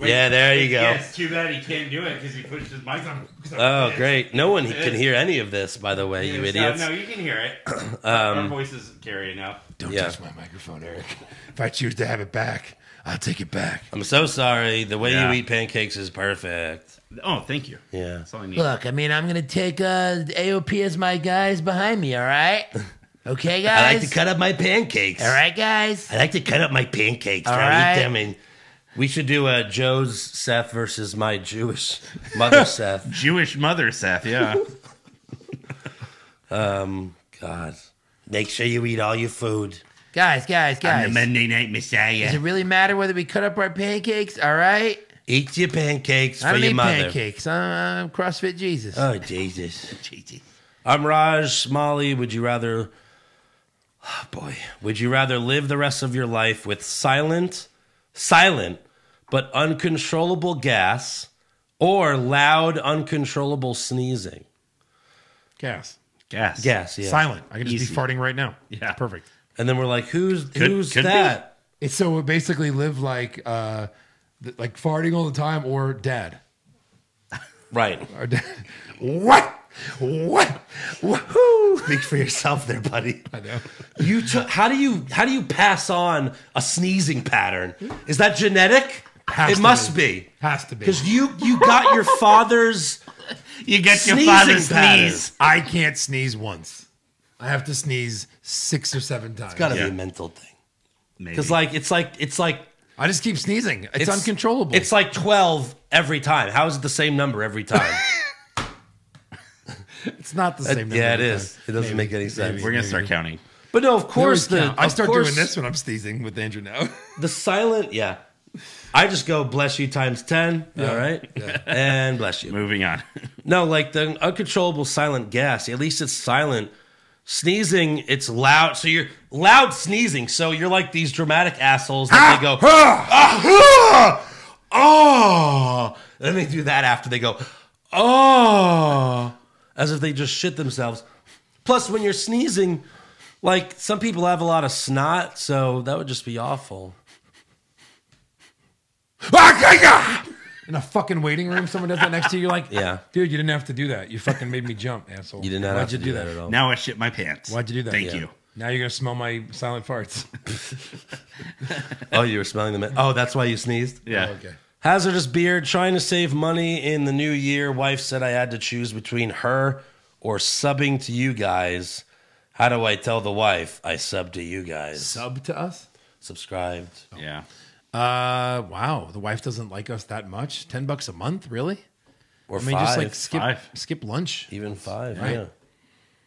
Yeah, there you go.
Yeah, it's too bad he can't do it because he pushed his mic on.
Oh, great. No one can hear any of this, by the way, you idiots.
No, you can hear it. Our voices carry enough.
Don't
Yeah.
touch my microphone, Eric. If I choose to have it back, I'll take it back.
I'm so sorry. The way
Yeah.
you eat pancakes is perfect.
Oh, thank you.
Yeah.
That's all I need.
Look, I mean, I'm going to take AOP as my guys behind me, all right? Okay,
I
guys?
like to cut up my pancakes.
All right, guys?
I like to cut up my pancakes.
All
I'll
right.
eat them. And we should do a Joe's Seth versus my Jewish mother Seth.
Jewish mother, Seth. Yeah.
God. Make sure you eat all your food.
Guys.
I'm the Monday Night Messiah.
Does it really matter whether we cut up our pancakes, all right?
Eat your pancakes
I
for
don't
your
eat
mother.
pancakes. I'm CrossFit Jesus.
Oh, Jesus. I'm Raj Smalley. Would you rather... Oh, boy. Would you rather live the rest of your life with silent, but uncontrollable gas or loud, uncontrollable sneezing?
Gas.
Gas.
Gas, yeah.
Silent. I can just
Easy.
be farting right now.
Yeah.
Perfect.
And then we're like, who's
could
that?
It's so we basically live like farting all the time or dad.
Right.
Or dad. What? Woohoo!
Speak for yourself there, buddy.
I know.
How do you pass on a sneezing pattern? Is that genetic?
Has
It
to
must
be.
be.
Has to be.
Because you got your father's
You get your
sneezing
father's
pattern.
sneeze.
I can't sneeze once. I have to sneeze 6 or 7 times.
It's got to
Yeah.
be a mental thing.
Maybe.
Because it's like
I just keep sneezing. It's uncontrollable.
It's like 12 every time. How is it the same number every time?
It's not the same number.
Yeah, it
every
is.
time.
It doesn't make any sense.
We're going to start counting.
But no, of course
I
of
start
course,
doing this when I'm sneezing with Andrew now.
The silent, yeah. I just go bless you times 10. All right. And bless you.
Moving on.
No, like the uncontrollable silent gas. At least it's silent. Sneezing, it's loud. So you're loud sneezing. So you're like these dramatic assholes that they go, oh. Then they do that after they go, oh. As if they just shit themselves. Plus, when you're sneezing, like some people have a lot of snot. So that would just be awful.
In a fucking waiting room, someone does that next to you. You're like,
Yeah.
dude, you didn't have to do that. You fucking made me jump, asshole.
You did not
Why'd
have
you
to do that at all.
Now I shit my pants.
Why'd you do that?
Thank
Yeah.
you.
Now you're gonna smell my silent farts.
Oh, you were smelling them. Oh, that's why you sneezed?
Yeah.
Oh, okay.
Hazardous beard, trying to save money in the new year. Wife said I had to choose between her or subbing to you guys. How do I tell the wife I sub to you guys?
Sub to us?
Subscribed.
Yeah.
Wow. The wife doesn't like us that much. $10 a month, really?
Or
I mean,
five.
just like
Five.
skip lunch.
Even five,
Right.
yeah.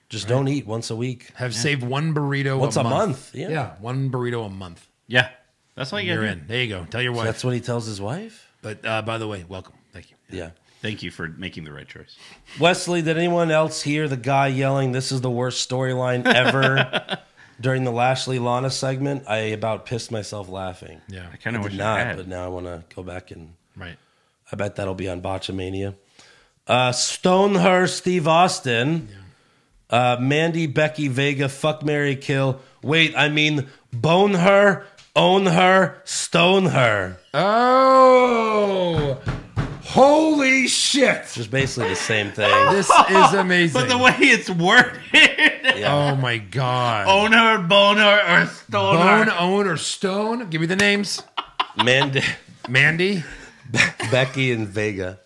Just don't eat once a week.
Have saved one burrito
Once
a
a
month.
month, yeah.
Yeah, one burrito a month.
Yeah. That's all you
You're
got to do.
in. There you go. Tell your wife.
That's what he tells his wife?
But by the way, welcome. Thank you.
Yeah.
Thank you for making the right choice.
Wesley, did anyone else hear the guy yelling, "This is the worst storyline ever" during the Lashley Lana segment? I about pissed myself laughing.
Yeah.
I kind of
I
wish
did
I
not,
had.
but now I want to go back and
Right.
I bet that'll be on Botchamania. Stone her, Steve Austin. Mandy, Becky, Vega, fuck, marry, kill. Wait, I mean, bone her, own her, stone her.
Oh, holy shit.
Just basically the same thing.
This is amazing.
But the way it's worded,
Oh my God.
owner, boner, or stoner.
Bone, own, or stone? Give me the names.
Mandy,
Mandy.
Becky, and Vega.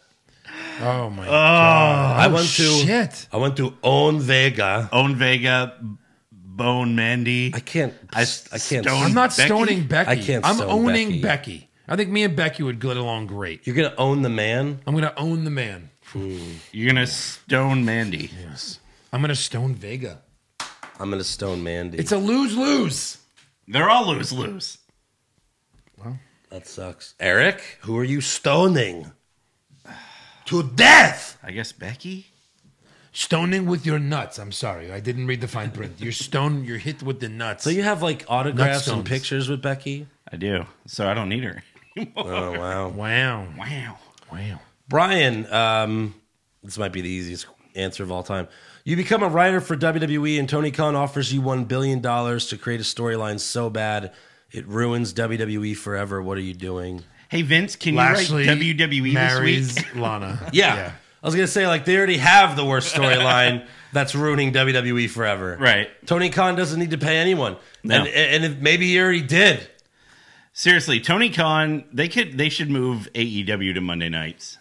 Oh my God.
I went to
Shit.
I went to own Vega.
Own Vega, Bone Mandy.
I can't. I can't.
Stone-
I'm not
Becky?
stoning Becky.
I can't
I'm
stone
owning
Becky.
Becky. I think me and Becky would get along great.
You're gonna own the man.
I'm going to own the man.
You're going to stone Mandy.
Yes. I'm going to stone Vega.
I'm gonna stone Mandy.
It's a lose-lose.
They're all lose-lose.
That sucks. Eric, who are you stoning? To death.
I guess Becky?
Stoning with your nuts. I'm sorry. I didn't read the fine print. You're hit with the nuts.
So you have like autographs and
Nutstones.
pictures with Becky?
I do. So I don't need her.
Oh wow.
Wow.
Wow.
Wow.
Brian, this might be the easiest answer of all time. You become a writer for WWE and Tony Khan offers you $1 billion to create a storyline so bad it ruins WWE forever. What are you doing?
Hey, Vince, can
Lashley
you write WWE
marries
this week?
Lana.
Yeah. I was going to say, like, they already have the worst storyline that's ruining WWE forever.
Right.
Tony Khan doesn't need to pay anyone.
No.
And if maybe he already did.
Seriously, Tony Khan, they should move AEW to Monday nights.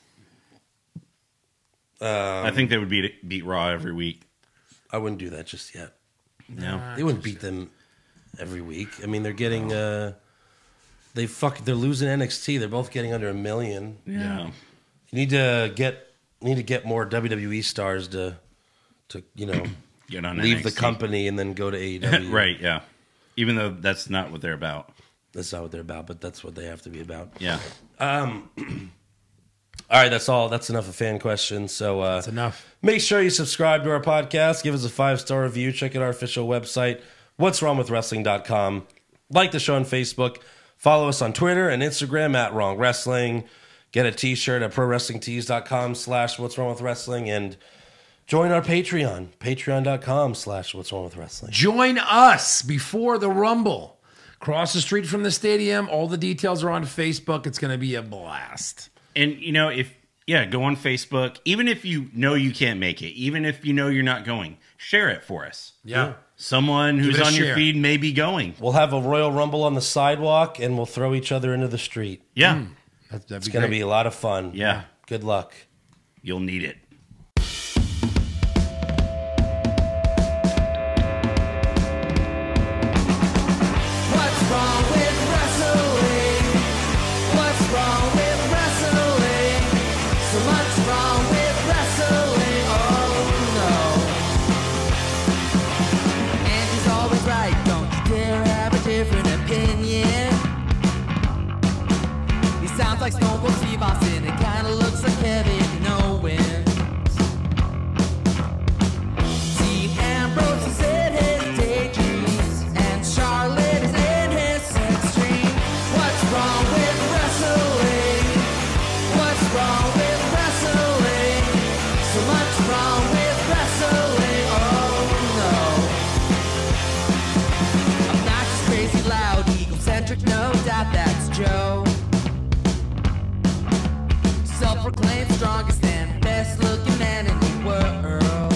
I think they would beat Raw every week.
I wouldn't do that just yet.
No.
They wouldn't beat them every week. I mean, they're getting... they're losing NXT. They're both getting under $1 million.
Yeah.
You need to get more WWE stars to
Get on
leave the
NXT.
company and then go to AEW.
Right, yeah. Even though that's not what they're about.
That's not what they're about, but that's what they have to be about.
Yeah.
All right, that's all. That's enough of fan questions. So
That's enough.
make sure you subscribe to our podcast. Give us a 5-star review. Check out our official website, what'swrongwithwrestling.com. Like the show on Facebook. Follow us on Twitter and Instagram at Wrong Wrestling. Get a t-shirt at prowrestlingtees.com/what'swrongwithwrestling and join our Patreon, patreon.com/what'swrongwithwrestling.
Join us before the Rumble. Cross the street from the stadium. All the details are on Facebook. It's going to be a blast.
And, go on Facebook. Even if you know you can't make it, even if you know you're not going, share it for us.
Yeah.
Someone who's
it a
on your
share.
feed may be going.
We'll have a Royal Rumble on the sidewalk and we'll throw each other into the street.
Yeah.
That'd
It's going to be a lot of fun.
Yeah.
Good luck.
You'll need it.
What's wrong with wrestling? What's wrong with wrestling? So much wrong with wrestling. Oh no. And he's always right. Don't you dare have a different opinion. Patriot, no doubt that's Joe. Self-proclaimed strongest and best-looking man in the world.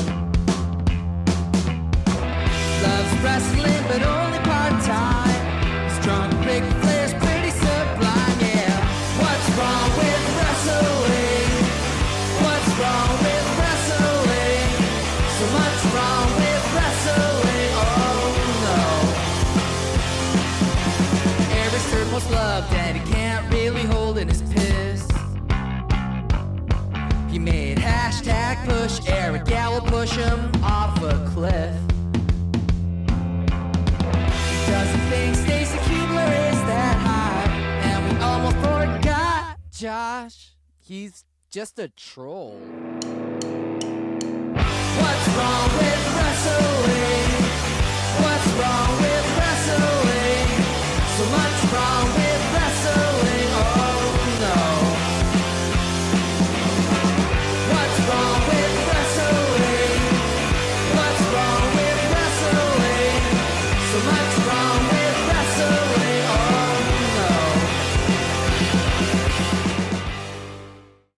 Loves wrestling, but only part-time. Strong, big players, pretty sublime, yeah. What's wrong with wrestling? What's wrong with wrestling? So much wrong with wrestling, oh no. Eric's third most loved and he can't really hold in his piss. He made hashtag push Eric, yeah, we'll push him off a cliff. He doesn't think Stacy Kubler is that high, and we almost forgot Josh. He's just a troll. What's wrong with